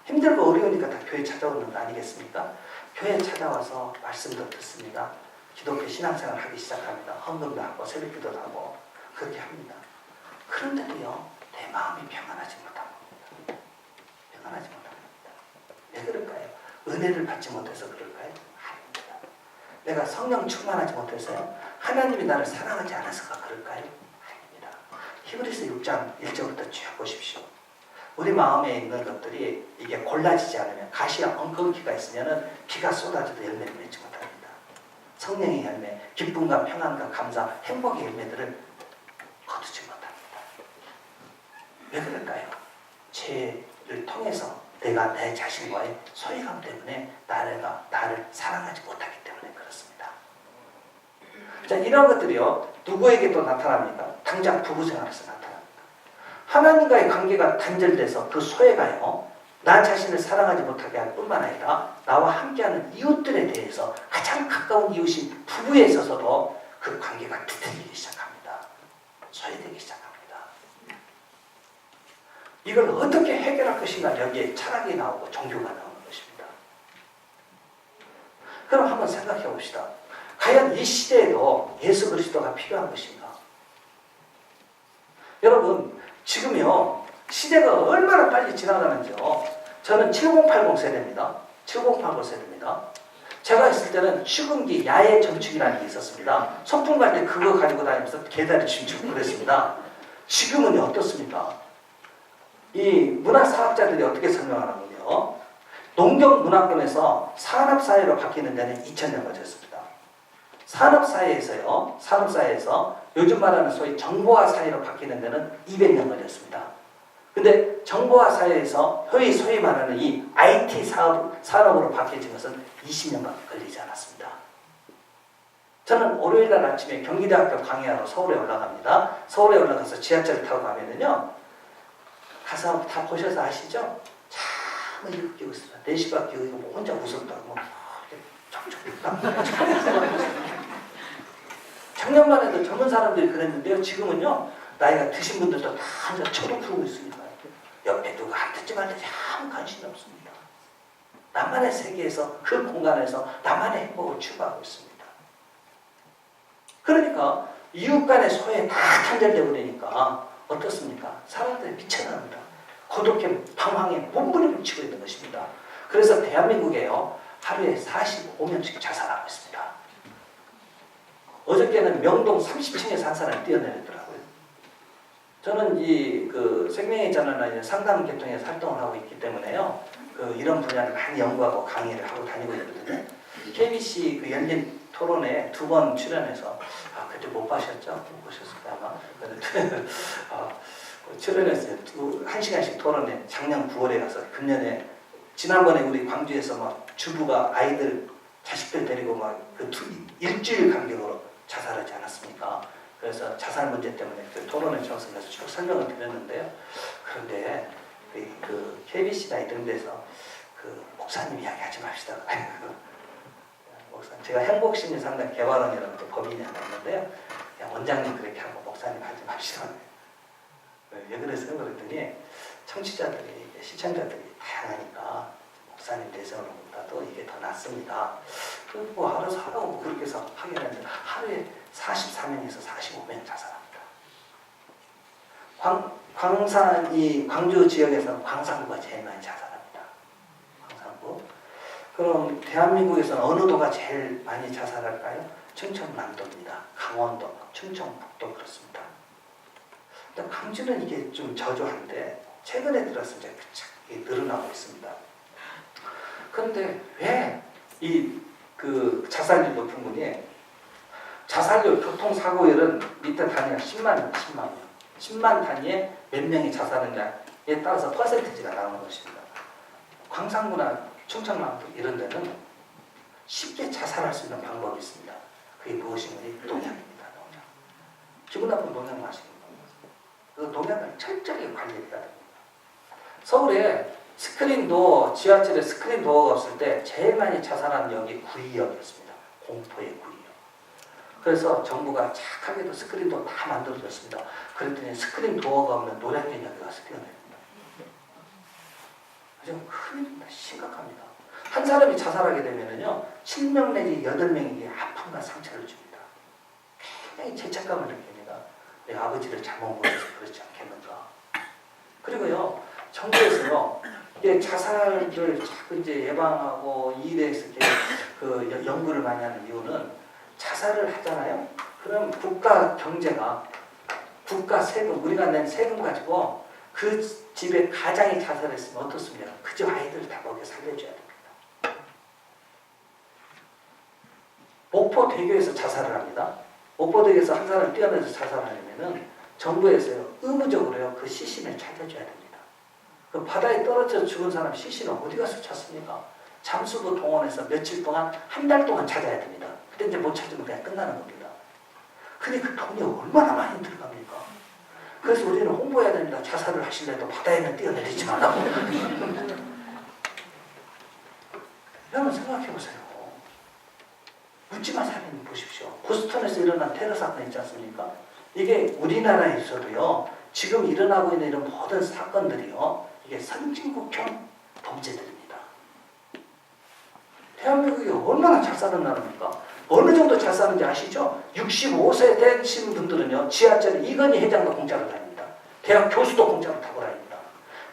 힘들고 어려우니까 다 교회 찾아오는 거 아니겠습니까? 교회 찾아와서 말씀도 듣습니다. 기독교 신앙생활을 하기 시작합니다. 헌금도 하고 새벽기도도 하고 그렇게 합니다. 그런데도요, 내 마음이 평안하지 못한 겁니다. 평안하지 못한 겁니다. 왜 그럴까요? 은혜를 받지 못해서 그럴까요? 아닙니다. 내가 성령 충만하지 못해서요? 하나님이 나를 사랑하지 않아서가 그럴까요? 아닙니다. 히브리서 6장 1절부터 쭉 보십시오. 우리 마음에 있는 것들이 이게 골라지지 않으면, 가시와 엉겅퀴가 있으면 비가 쏟아져도 열매를 맺지 못합니다. 성령의 열매, 기쁨과 평안과 감사, 행복의 열매들을 거두지 못합니다. 왜 그럴까요? 죄를 통해서 내가 내 자신과의 소외감 때문에 나를 사랑하지 못하기 때문에 그렇습니다. 자, 이런 것들이요, 누구에게 또 나타납니까? 당장 부부생활에서 나타납니다. 하나님과의 관계가 단절돼서 그 소외가요, 나 자신을 사랑하지 못하게 할 뿐만 아니라 나와 함께하는 이웃들에 대해서 가장 가까운 이웃인 부부에 있어서도 그 관계가 뒤틀리기 시작합니다. 소외되기 시작합니다. 이걸 어떻게 해결할 것인가, 여기에 철학이 나오고 종교가 나오는 것입니다. 그럼 한번 생각해 봅시다. 과연 이 시대에도 예수 그리스도가 필요한 것인가? 여러분, 지금요, 시대가 얼마나 빨리 지나가는지요. 저는 7080 세대입니다. 7080 세대입니다. 제가 있을 때는 축음기 야외 전축이라는 게 있었습니다. 소풍 갈 때 그거 가지고 다니면서 계단을 춤추고 그랬습니다. 지금은 어떻습니까? 이 문화사학자들이 어떻게 설명하냐면요, 농경 문화권에서 산업사회로 바뀌는 데는 2000년 걸렸습니다. 산업사회에서 요즘 말하는 소위 정보화 사회로 바뀌는 데는 200년 걸렸습니다. 근데 정보화 사회에서 소위 말하는 이 IT 산업으로 바뀌어진 것은 20년밖에 걸리지 않았습니다. 저는 월요일날 아침에 경기대학교 강의하러 서울에 올라갑니다. 서울에 올라가서 지하철을 타고 가면은요, 가서 다 보셔서 아시죠? 참 이렇게 웃어요. 4시밖에 뭐 혼자 웃었다고 작년만 해도 젊은 사람들이 그랬는데요. 지금은요, 나이가 드신 분들도 다 앉아 쳐도 풀고 있습니다. 옆에 누가 앉든지 말든지 아무 관심이 없습니다. 나만의 세계에서, 그 공간에서 나만의 행복을 추구하고 있습니다. 그러니까 이웃 간의 소외에 다 단절되어 버리니까 어떻습니까? 사람들이 미쳐납니다. 고독해, 방황에 몸부림을 치고 있는 것입니다. 그래서 대한민국에요, 하루에 45명씩 자살하고 있습니다. 어저께는 명동 30층에서 한 사람이 뛰어내렸더라고요. 저는 생명의 전환이나 상담 계통에서 활동을 하고 있기 때문에요, 이런 분야를 많이 연구하고 강의를 하고 다니고 있거든요. KBC 열린 토론에 2번 출연해서, 그때 못 보셨죠? 못 보셨을 거야, 아마. 출연했어요. 1시간씩 토론에 작년 9월에 가서, 금년에, 지난번에 우리 광주에서 막 주부가 자식들 데리고 일주일 간격으로 자살하지 않았습니까? 그래서 자살 문제 때문에 그 토론에 참석해서 쭉 설명을 드렸는데요. 그런데 KBC나 이런 데서 목사님 이야기하지 맙시다. 제가 행복심리 상담 개발원이라는 법인이 하나 있는데요. 원장님 그렇게 하고 목사님 하지 맙시다. 왜 그랬어요? 그랬더니 청취자들이, 시청자들이 다양하니까 목사님 내세우는것보다도 이게 더 낫습니다. 뭐 알아서 하라고 그렇게 해서 하긴 했는데 하루에 44명에서 45명 자살합니다. 광주 지역에서는 광산구가 제일 많이 자살합니다. 광산구. 그럼 대한민국에서는 어느 도가 제일 많이 자살할까요? 충청남도입니다. 강원도, 충청북도 그렇습니다. 근데 광주는 이게 좀 저조한데 최근에 들어서 이제 늘어나고 있습니다. 그런데 왜 자살률 높은 분이, 자살률, 교통사고율은 밑에 단위가 10만 단위에 몇 명이 자살하느냐에 따라서 퍼센티지가 나오는 것입니다. 광산구나 충청남도 이런 데는 쉽게 자살할 수 있는 방법이 있습니다. 그게 무엇이냐? 농약입니다. 농약. 기분 나쁜 농약 마시는 겁니다. 그 농약을 철저하게 관리해야 됩니다. 서울에 지하철에 스크린 도어가 없을 때 제일 많이 자살한 역이 구의역이었습니다. 공포의 구의역. 그래서 정부가 착하게도 스크린 도어 다 만들어줬습니다. 그랬더니 스크린 도어가 없는 노량진역에 가서 뛰어냅니다. 지금 큰일입니다. 심각합니다. 한 사람이 자살하게 되면은요, 7명 내지 8명에게 아픔과 상처를 줍니다. 굉장히 죄책감을 느낍니다. 내 아버지를 잘못 몰라서 그렇지 않겠는가. 그리고요, 정부에서요, 자살을 자꾸 이제 예방하고 이 일에 대해서 연구를 많이 하는 이유는, 자살을 하잖아요. 그럼 국가 경제가, 국가 세금, 우리가 낸 세금 가지고 그 집에 가장이 자살했으면 어떻습니까? 그 집 아이들 다 먹여 살려줘야 됩니다. 목포대교에서 자살을 합니다. 목포대교에서 한 사람을 뛰어내서 자살하려면은 정부에서요, 의무적으로요, 그 시신을 찾아줘야 됩니다. 그 바다에 떨어져 죽은 사람 시신은 어디 가서 찾습니까? 잠수부 동원해서 며칠 동안, 한 달 동안 찾아야 됩니다. 그때 이제 못 찾으면 그냥 끝나는 겁니다. 근데 그 돈이 얼마나 많이 들어갑니까? 그래서 우리는 홍보해야 됩니다. 자살을 하실래도 바다에는 뛰어내리지 말라고. 여러분 생각해보세요. 묻지마 살인 보십시오. 보스턴에서 일어난 테러 사건 있지 않습니까? 이게 우리나라에 있어도요, 지금 일어나고 있는 이런 모든 사건들이요, 이게 선진국형 범죄들입니다. 대한민국이 얼마나 잘 사는 나라입니까? 어느 정도 잘 사는지 아시죠? 65세 되신 분들은요, 지하철에 이건희 회장도 공짜로 다닙니다. 대학 교수도 공짜로 타고 다닙니다.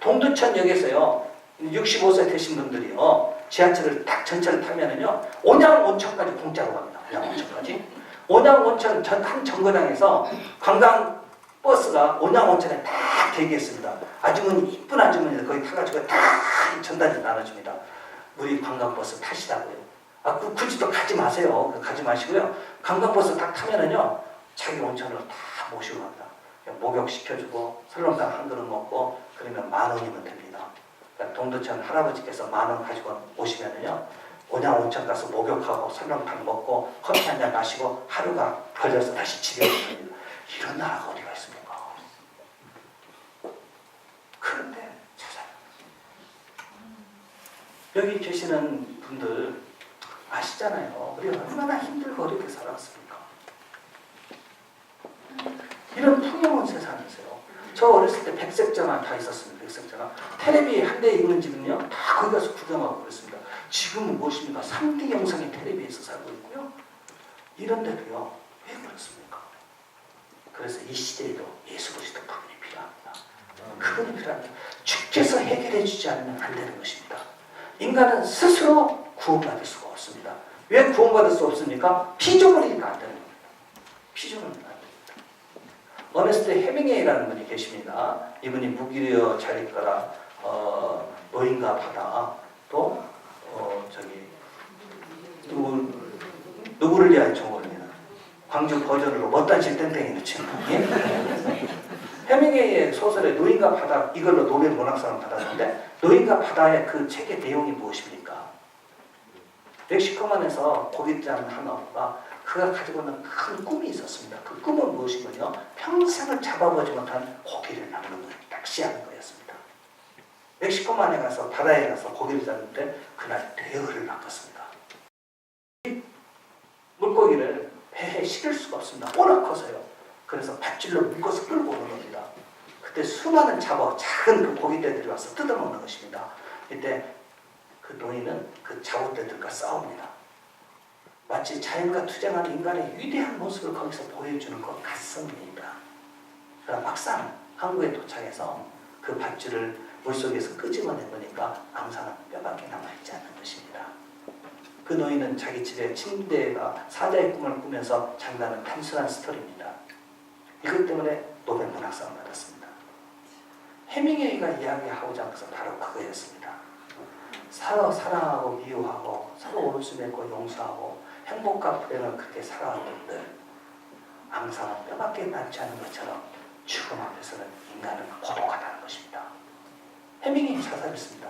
동두천역에서요, 65세 되신 분들이요, 지하철을 딱 전철을 타면은요, 온양온천까지 공짜로 갑니다. 온양온천까지. 온양온천 한 정거장에서 관광 버스가 온양온천에 딱 대기했습니다. 아주머니, 이쁜 아주머니들 거기 타가지고 딱 전단지 나눠줍니다. 우리 관광버스 타시라고요. 굳이 또 가지 마세요. 가지 마시고요. 관광버스 딱 타면은요, 자기 온천으로 다 모시고 갑니다. 목욕시켜주고 설렁탕 한 그릇 먹고 그러면 10,000원이면 됩니다. 그러니까 동두천 할아버지께서 10,000원 가지고 오시면은요, 온양 온천 가서 목욕하고 설렁탕 먹고 커피 한 잔 마시고 하루가 걸려서 다시 집에 오십니다. 이런 나라가 어디가 있습니까? 그런데 찾아요. 여기 계시는 분들 아시잖아요. 우리가 얼마나 힘들고 어렵게 살았습니까? 이런 풍요로운 세상이세요. 저 어렸을 때 백색전화 다 있었습니다. 백색전화. 테레비 한 대 있는 집은요, 다 거기 가서 구경하고 그랬습니다. 지금은 무엇입니까? 3D 영상이 텔레비에서 살고 있고요. 이런데도요, 왜 그렇습니까? 그래서 이 시대에도 예수 그리스도 그분이 필요합니다. 그분이 필요합니다. 주께서 해결해 주지 않으면 안 되는 것입니다. 인간은 스스로 구원받을 수가 없습니다. 왜 구원받을 수 없습니까? 피조물이니까 안 되는 겁니다. 피조물이니까 안 됩니다. 어네스트 해밍웨이라는 분이 계십니다. 이분이 무기려 잘 읽거라, 노인과 바다, 또 누구를 위한 종업입니다. 광주 버전으로 못단 질 땡땡이는 친구. 해밍웨이의 소설의 노인과 바다, 이걸로 노벨 문학상을 받았는데, 노인과 바다의 그 책의 내용이 무엇입니까? 멕시코만에서 고깃장 하나가 그가 가지고 있는 큰 꿈이 있었습니다. 그 꿈은 무엇이군요? 평생을 잡아보지 못한 고기를 낚는 거예요. 낚시하는 거였습니다. 멕시코만에 가서 바다에 가서 고기를 잡는데 그날 대여를 낚았습니다. 물고기를 배에 실을 수가 없습니다. 워낙 커서요. 그래서 밧줄로 묶어서 끌고 오는 겁니다. 그때 수많은 작은 그 고깃대들이 와서 뜯어먹는 것입니다. 이때 그 노인은 그 잡어떼들과 싸웁니다. 마치 자연과 투쟁하는 인간의 위대한 모습을 거기서 보여주는 것 같습니다. 그러나 막상 한국에 도착해서 그 밧줄을 물속에서 끄집어내보니까 앙상한 뼈밖에 남아있지 않는 것입니다. 그 노인은 자기 집에 침대가 사자의 꿈을 꾸면서 장난은 단순한 스토리입니다. 이것 때문에 노벨 문학상을 받았습니다. 해밍웨이가 이야기하고자 한 것은 바로 그거였습니다. 서로 사랑하고 미워하고 서로 오른수 맺고 용서하고 행복과 불행을 그렇게 살아왔는데 앙상한 뼈밖에 남지 않은 것처럼 죽음 앞에서는 인간은 고독하다는 것입니다. 해밍웨이 사살했습니다.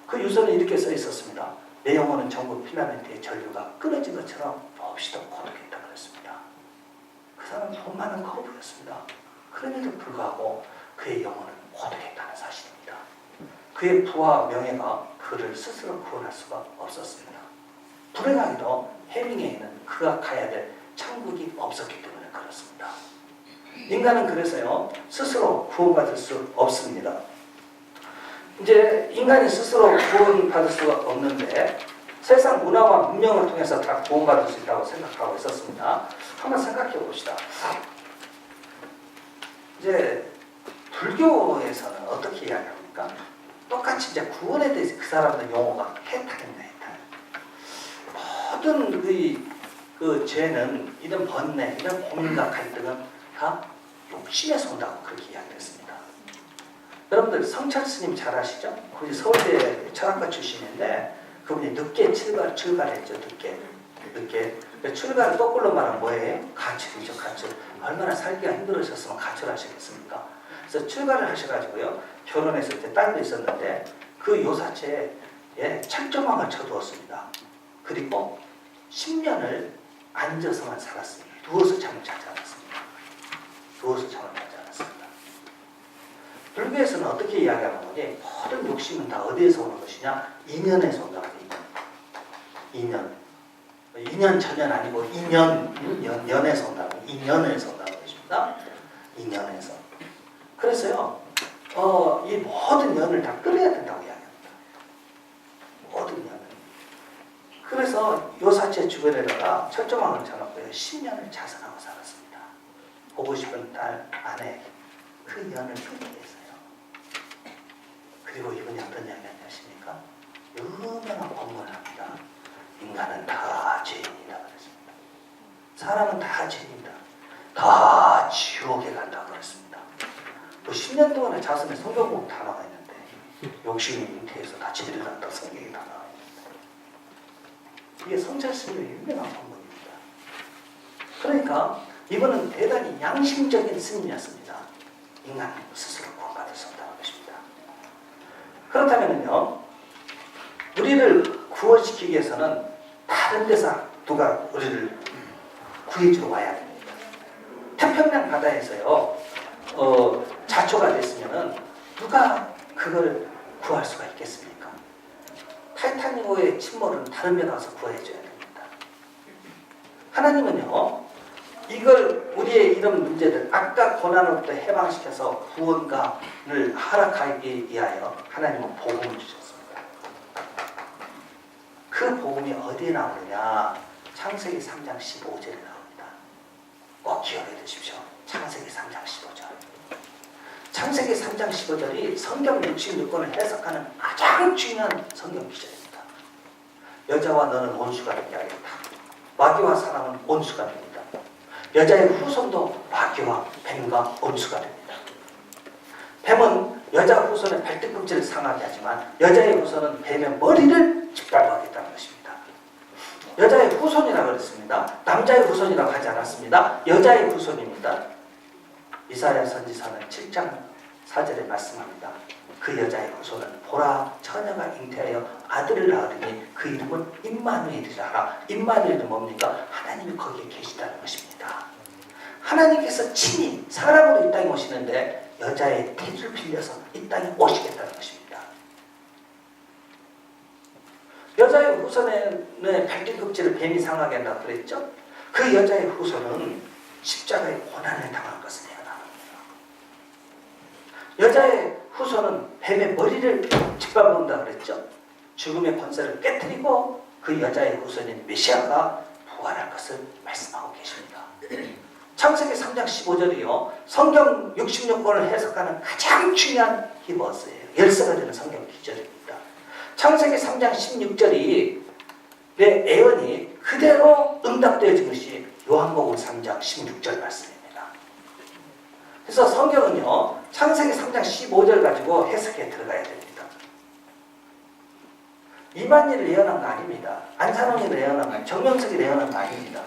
그 유서는 이렇게 써 있었습니다. 내 영혼은 전부 필라멘트의 전류가 끊어진 것처럼 몹시도 고독했다고 그랬습니다. 그 사람은 돈 많은 거부였습니다. 그럼에도 불구하고 그의 영혼은 고독했다는 사실입니다. 그의 부와 명예가 그를 스스로 구원할 수가 없었습니다. 불행하게도 해밍웨이는 그가 가야 될 천국이 없었기 때문에 그렇습니다. 인간은 그래서요, 스스로 구원받을 수 없습니다. 이제 인간이 스스로 구원받을 수가 없는데 세상 문화와 문명을 통해서 다 구원받을 수 있다고 생각하고 있었습니다. 한번 생각해 봅시다. 이제 불교에서는 어떻게 이야기합니까? 똑같이 이제 구원에 대해서 그 사람들 용어가 해탈입니다. 해탈. 모든 그 죄는, 이런 번뇌, 이런 고민과 갈등은 다 욕심에서 온다고 그렇게 이야기했습니다. 여러분들 성철 스님 잘 아시죠? 거기 서울대 철학과 출신인데 그분이 늦게 출가했죠. 늦게. 출가를 거꾸로 말하면 뭐예요? 가출이죠. 가출. 얼마나 살기가 힘들으셨으면 가출하시겠습니까? 그래서 출가를 하셔가지고요, 결혼했을 때 딸도 있었는데 그 요사체에 철조망을 쳐두었습니다. 그리고 10년을 앉아서만 살았습니다. 누워서 잠을 자지 않았습니다. 누워서 잠을 자지 않았습니다. 불교에서는 어떻게 이야기하는 거니? 모든 욕심은 다 어디에서 오는 것이냐? 인연에서 온다고 해요. 인연. 인연 전연 아니고 연에서 온다고. 인연에서 온다고 해줍니다. 인연에서. 그래서요, 이 모든 연을 다 끌어야 된다고 이야기합니다. 모든 연을. 그래서 요사체 주변에다가 철조망을 쳐놓고요, 10년을 자선하고 살았습니다. 보고 싶은 딸, 아내, 그 연을 끊기 위해서요. 그리고 이분이 어떤 이야기 하십니까? 유명한 법문을 합니다. 인간은 다 죄인이다 그랬습니다. 사람은 다 죄인이다. 다 지옥에 간다고 그랬습니다. 뭐 10년 동안에 자선에 성경복 다 나와 있는데 욕심이 잉태해서 다 지들이 갔다 성경이 다 나와 있습니다. 이게 성찰스님의 유명한 본문입니다. 그러니까 이거는 대단히 양심적인 스님이었습니다. 인간 스스로 구원받을 수 없다는 것입니다. 그렇다면요, 우리를 구원시키기 위해서는 다른 데서 누가 우리를 구해주러 와야 됩니다. 태평양 바다에서요, 자초가 됐으면은 누가 그걸 구할 수가 있겠습니까? 타이타닉호의 침몰은 다른 데가 와서 구해줘야 됩니다. 하나님은요, 이걸 우리의 이런 문제들, 아까 고난으로부터 해방시켜서 구원관을 허락하기 위하여 하나님은 복음을 주셨습니다. 그 복음이 어디에 나오느냐? 창세기 3장 15절에 나옵니다. 꼭 기억해 두십시오. 창세기 3장 15절. 창세기 3장 15절이 성경 66권을 해석하는 가장 중요한 성경 기절입니다. 여자와 너는 원수가 되게 하겠다. 마귀와 사람은 원수가 됩니다. 여자의 후손도 마귀와 뱀과 원수가 됩니다. 뱀은 여자 후손의 발뒤꿈치를 상하게 하지만 여자의 후손은 뱀의 머리를 짓밟아하겠다는 것입니다. 여자의 후손이라고 그랬습니다. 남자의 후손이라고 하지 않았습니다. 여자의 후손입니다. 이사야 선지서는 7장 4절에 말씀합니다. 그 여자의 후손은 보라 처녀가 잉태하여 아들을 낳으리니 그 이름은 임마누엘이라 하라. 임마누엘은 뭡니까? 하나님이 거기에 계시다는 것입니다. 하나님께서 친히 사람으로 이 땅에 오시는데 여자의 태를 빌려서 이 땅에 오시겠다는 것입니다. 여자의 후손의 발뒤꿈치를 뱀이 상하게 한다고 그랬죠? 그 여자의 후손은 십자가의 고난을 당할 것을 여자의 후손은 뱀의 머리를 짓밟는다 그랬죠. 죽음의 권세를 깨뜨리고 그 여자의 후손인 메시아가 부활할 것을 말씀하고 계십니다. 창세기 3장 15절이요. 성경 66권을 해석하는 가장 중요한 키워드예요. 열쇠가 되는 성경 기절입니다. 창세기 3장 16절이 내 예언이 그대로 응답되어진 것이 요한복음 3장 16절 말씀입니다. 그래서 성경은요, 창세기 3장 15절 가지고 해석해 들어가야 됩니다. 이만희를 예언한 거 아닙니다. 안산홍이를 예언한 거 아닙니다. 정명석이 예언한 거 아닙니다.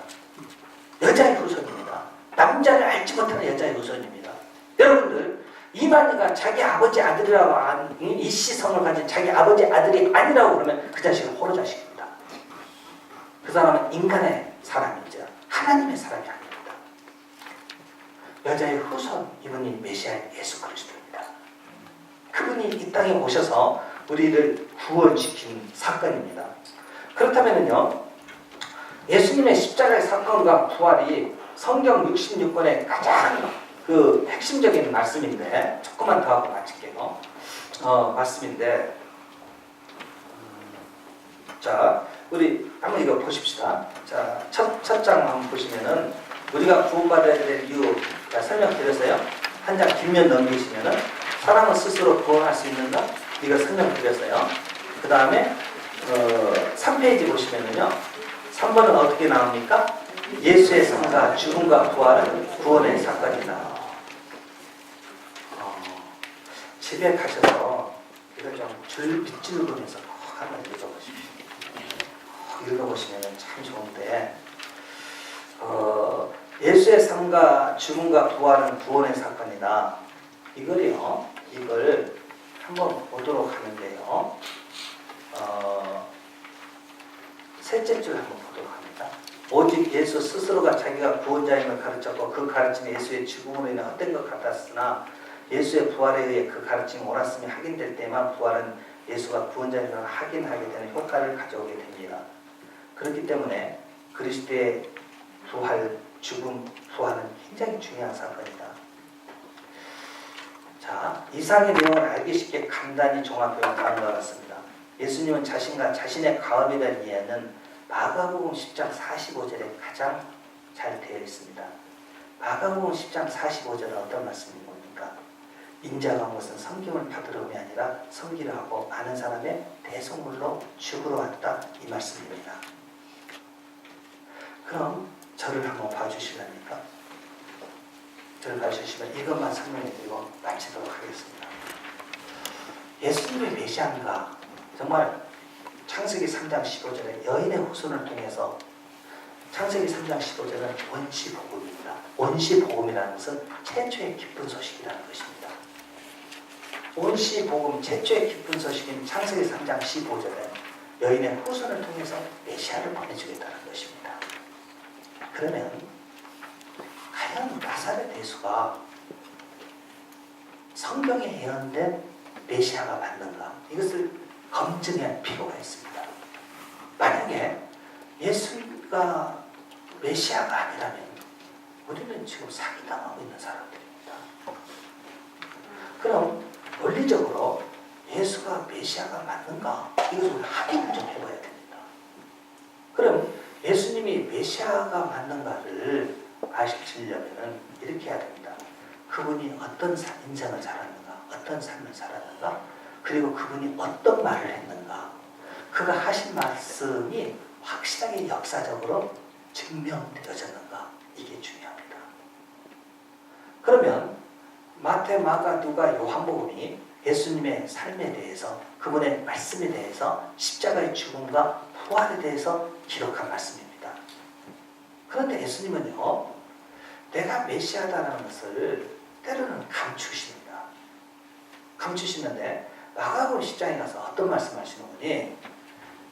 여자의 후손입니다. 남자를 알지 못하는 여자의 후손입니다. 여러분들, 이만희가 자기 아버지 아들이라고 한 이 시성을 가진 자기 아버지 아들이 아니라고 그러면 그 자식은 호로 자식입니다. 그 사람은 인간의 사람이죠. 하나님의 사람이 아닙니다. 여자의 후손, 이분이 메시아의 예수 그리스도입니다. 그분이 이 땅에 오셔서 우리를 구원시킨 사건입니다. 그렇다면요, 예수님의 십자가의 사건과 부활이 성경 66권의 가장 그 핵심적인 말씀인데, 조금만 더 하고 마칠게요. 말씀인데, 자, 우리 한번 이거 보십시다. 자, 첫 장 한번 보시면은 우리가 구원받아야 될 이유 설명드렸어요. 한 장 뒷면 넘기시면은 사람은 스스로 구원할 수 있는가? 이거 설명드렸어요. 그 다음에 3페이지 보시면은요, 3번은 어떻게 나옵니까? 예수의 삶과 죽음과 부활은 구원의 사건이다. 집에 가셔서 이걸 좀 밑줄 그면서 한번 읽어보십시오. 읽어보시면 참 좋은데, 예수의 삶과 죽음과 부활은 구원의 사건이다. 이걸 한번 보도록 하는데요. 셋째 줄 한번 보도록 합니다. 오직 예수 스스로가 자기가 구원자임을 가르쳤고 그 가르침이 예수의 죽음으로 인해 헛된 것 같았으나 예수의 부활에 의해 그 가르침이 옳았음이 확인될 때만 부활은 예수가 구원자임을 확인하게 되는 효과를 가져오게 됩니다. 그렇기 때문에 그리스도의 부활, 죽음, 부활은 굉장히 중요한 사건이다. 자, 이상의 내용을 알기 쉽게 간단히 종합해 다음과 같습니다. 예수님은 자신과 자신의 가업에 대한 이해는 마가복음 10장 45절에 가장 잘 되어 있습니다. 마가복음 10장 45절은 어떤 말씀인 겁니까? 인자가 온 것은 섬김을 받으러 옴이 아니라 섬기려 하고 많은 사람의 대속물로 죽으러 왔다, 이 말씀입니다. 그럼 저를 한번 봐주실랍니까? 저를 봐주시면 이것만 설명해드리고 마치도록 하겠습니다. 예수님의 메시아인가? 정말 창세기 3장 15절에 여인의 후손을 통해서 창세기 3장 15절은 원시복음입니다. 원시복음이라는 것은 최초의 기쁜 소식이라는 것입니다. 원시복음 최초의 기쁜 소식인 창세기 3장 15절에 여인의 후손을 통해서 메시아를 보내주겠다는 것입니다. 그러면 과연 나사렛 예수가 성경에 예언된 메시아가 맞는가? 이것을 검증할 필요가 있습니다. 만약에 예수가 메시아가 아니라면 우리는 지금 사기당하고 있는 사람들입니다. 그럼 원리적으로 예수가 메시아가 맞는가? 이것을 확인을 좀 해봐야 됩니다. 그럼 예수님이 메시아가 맞는가를 아시려면 이렇게 해야 됩니다. 그분이 어떤 인생을 살았는가, 어떤 삶을 살았는가, 그리고 그분이 어떤 말을 했는가, 그가 하신 말씀이 확실하게 역사적으로 증명되어졌는가, 이게 중요합니다. 그러면 마태, 마가, 누가, 요한복음이 예수님의 삶에 대해서, 그분의 말씀에 대해서, 십자가의 죽음과 부활에 대해서 기록한 말씀입니다. 그런데 예수님은요, 내가 메시아다라는 것을 때로는 감추십니다. 감추시는데 마가복음 10장에 가서 어떤 말씀하시는 분이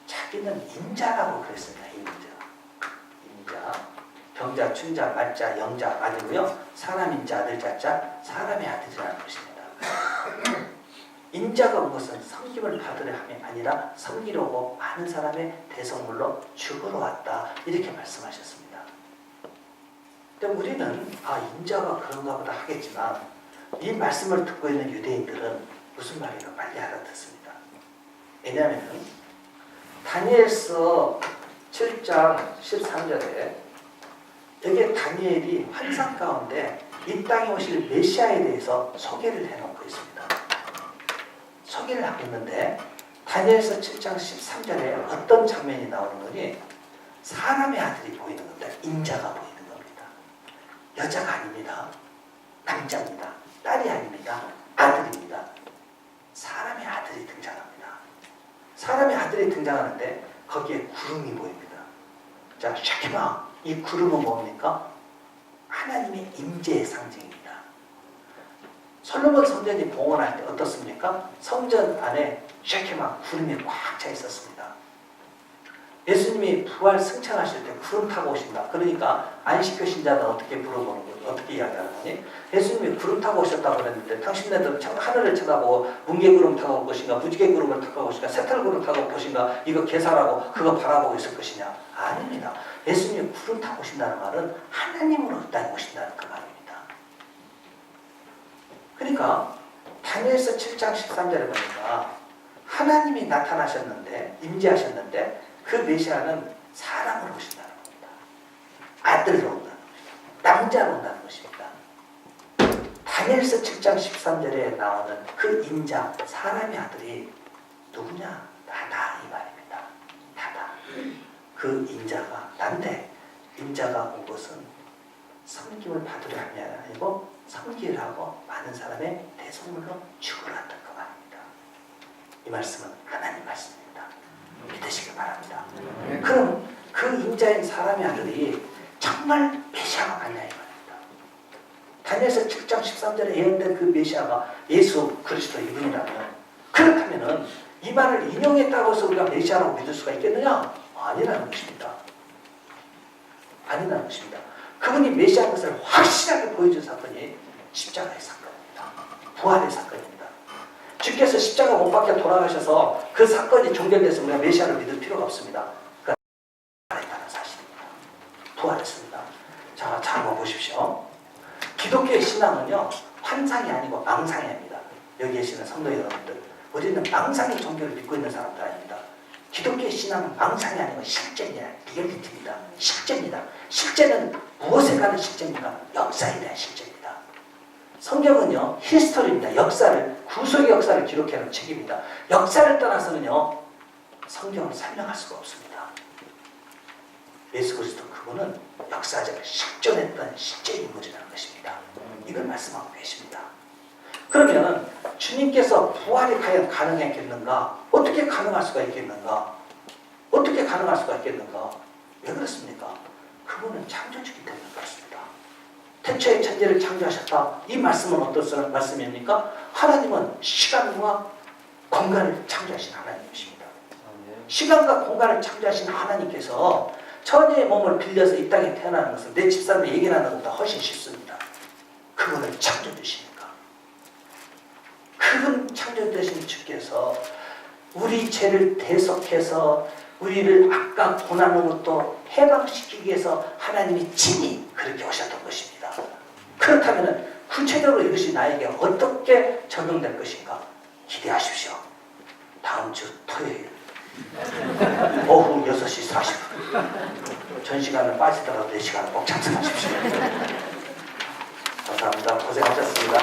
자기는 인자라고 그랬습니다. 인자. 병자, 춘자, 말자, 영자 아니고요. 사람인자, 아들자자, 사람의 아들이라는 것입니다. 인자가 온 것은 섬김을 받으려 함이 아니라 섬기려 오고 많은 사람의 대성물로 죽으러 왔다. 이렇게 말씀하셨습니다. 근데 우리는 인자가 그런가 보다 하겠지만 이 말씀을 듣고 있는 유대인들은 무슨 말인가 빨리 알아듣습니다. 왜냐하면 다니엘서 7장 13절에 여기에 다니엘이 환상 가운데 이 땅에 오실 메시아에 대해서 소개를 해놓고 있습니다. 소개를 하고 있는데 다니엘서 7장 13절에 어떤 장면이 나오는 거니 사람의 아들이 보이는 겁니다. 인자가 보이는 겁니다. 여자가 아닙니다. 남자입니다. 딸이 아닙니다. 아들입니다. 사람의 아들이 등장합니다. 사람의 아들이 등장하는데 거기에 구름이 보입니다. 자, 샤키마, 이 구름은 뭡니까? 하나님의 임재의 상징입니다. 솔로몬 성전이 봉헌할 때 어떻습니까? 성전 안에 샤키마, 구름이 꽉 차 있었습니다. 예수님이 부활 승천하실 때 구름 타고 오신다. 그러니까 안식교 신자는 어떻게 물어보는 거예요? 어떻게 이야기하는 거니? 예수님이 구름 타고 오셨다고 그랬는데 당신네들은 하늘을 쳐다보고 뭉게구름 타고 올 것인가, 무지개구름을 타고 올 것인가, 새털구름 타고 올 것인가, 이거 계산하고 그거 바라보고 있을 것이냐? 아닙니다. 예수님이 구름 타고 오신다는 말은 하나님으로 땅에 오신다는 그 말입니다. 그러니까 다니엘서 7장 13절에 보니까 하나님이 나타나셨는데, 임재하셨는데 그 메시아는 사람으로 오신다는 겁니다. 아들로 온다는 것입니다. 남자로 온다는 것입니다. 다니엘서 7장 13절에 나오는 그 인자, 사람의 아들이 누구냐? 나다 이 말입니다. 나다. 그 인자가 난데 인자가 온 것은 섬김을 받으려 함이 아니고 섬기려 하고 많은 사람의 대성물로 죽으러 왔던 그 말입니다. 이 말씀은 하나님 말씀입니다. 믿으시기 바랍니다. 그럼 그 인자인 사람의 아들이 정말 메시아가 맞냐 이 말입니다. 다니엘서 7장 13절에 예언된 그 메시아가 예수 그리스도 이분이라면, 그렇다면 이 말을 인용했다고 해서 우리가 메시아라고 믿을 수가 있겠느냐? 아니라는 것입니다. 아니라는 것입니다. 그분이 메시아인 것을 확실하게 보여준 사건이 십자가의 사건입니다. 부활의 사건입니다. 주께서 십자가 못 박혀 돌아가셔서 그 사건이 종결돼서 우리가 메시아를 믿을 필요가 없습니다. 그러니까 부활했다는 사실입니다. 부활했습니다. 자, 잘 한번 보십시오. 기독교의 신앙은요, 환상이 아니고 망상이 아닙니다. 여기 계시는 성도 여러분들, 우리는 망상의 종교를 믿고 있는 사람들 아닙니다. 기독교의 신앙은 망상이 아니고 실제입니다. 리얼리티입니다. 실제입니다. 실제는 무엇에 관한 실제입니까? 역사에 대한 실제입니다. 성경은요, 히스토리입니다. 역사를, 구속의 역사를 기록해놓은 책입니다. 역사를 떠나서는요, 성경을 설명할 수가 없습니다. 예수 그리스도 그분은 역사적으로 실존했던 실제 인물이라는 것입니다. 이걸 말씀하고 계십니다. 그러면 주님께서 부활이 과연 가능했겠는가? 어떻게 가능할 수가 있겠는가? 어떻게 가능할 수가 있겠는가? 왜 그렇습니까? 그분은 창조주기 때문에 그렇습니다. 태초에 천지를 창조하셨다. 이 말씀은 어떤 말씀입니까? 하나님은 시간과 공간을 창조하신 하나님이십니다. 시간과 공간을 창조하신 하나님께서 처녀의 몸을 빌려서 이 땅에 태어나는 것은 내 집사람이 얘기하는 것보다 훨씬 쉽습니다. 그분을 창조주시니까. 그분 창조되신 주께서 우리 죄를 대속해서 우리를 악과 고난으로부터 해방시키기 위해서 하나님이 친히 그렇게 오셨던 것입니다. 그렇다면 구체적으로 이것이 나에게 어떻게 적용될 것인가 기대하십시오. 다음 주 토요일 오후 6시 40분 전 시간을 빠지더라도 4시간을 꼭 참석하십시오. 감사합니다. 고생하셨습니다.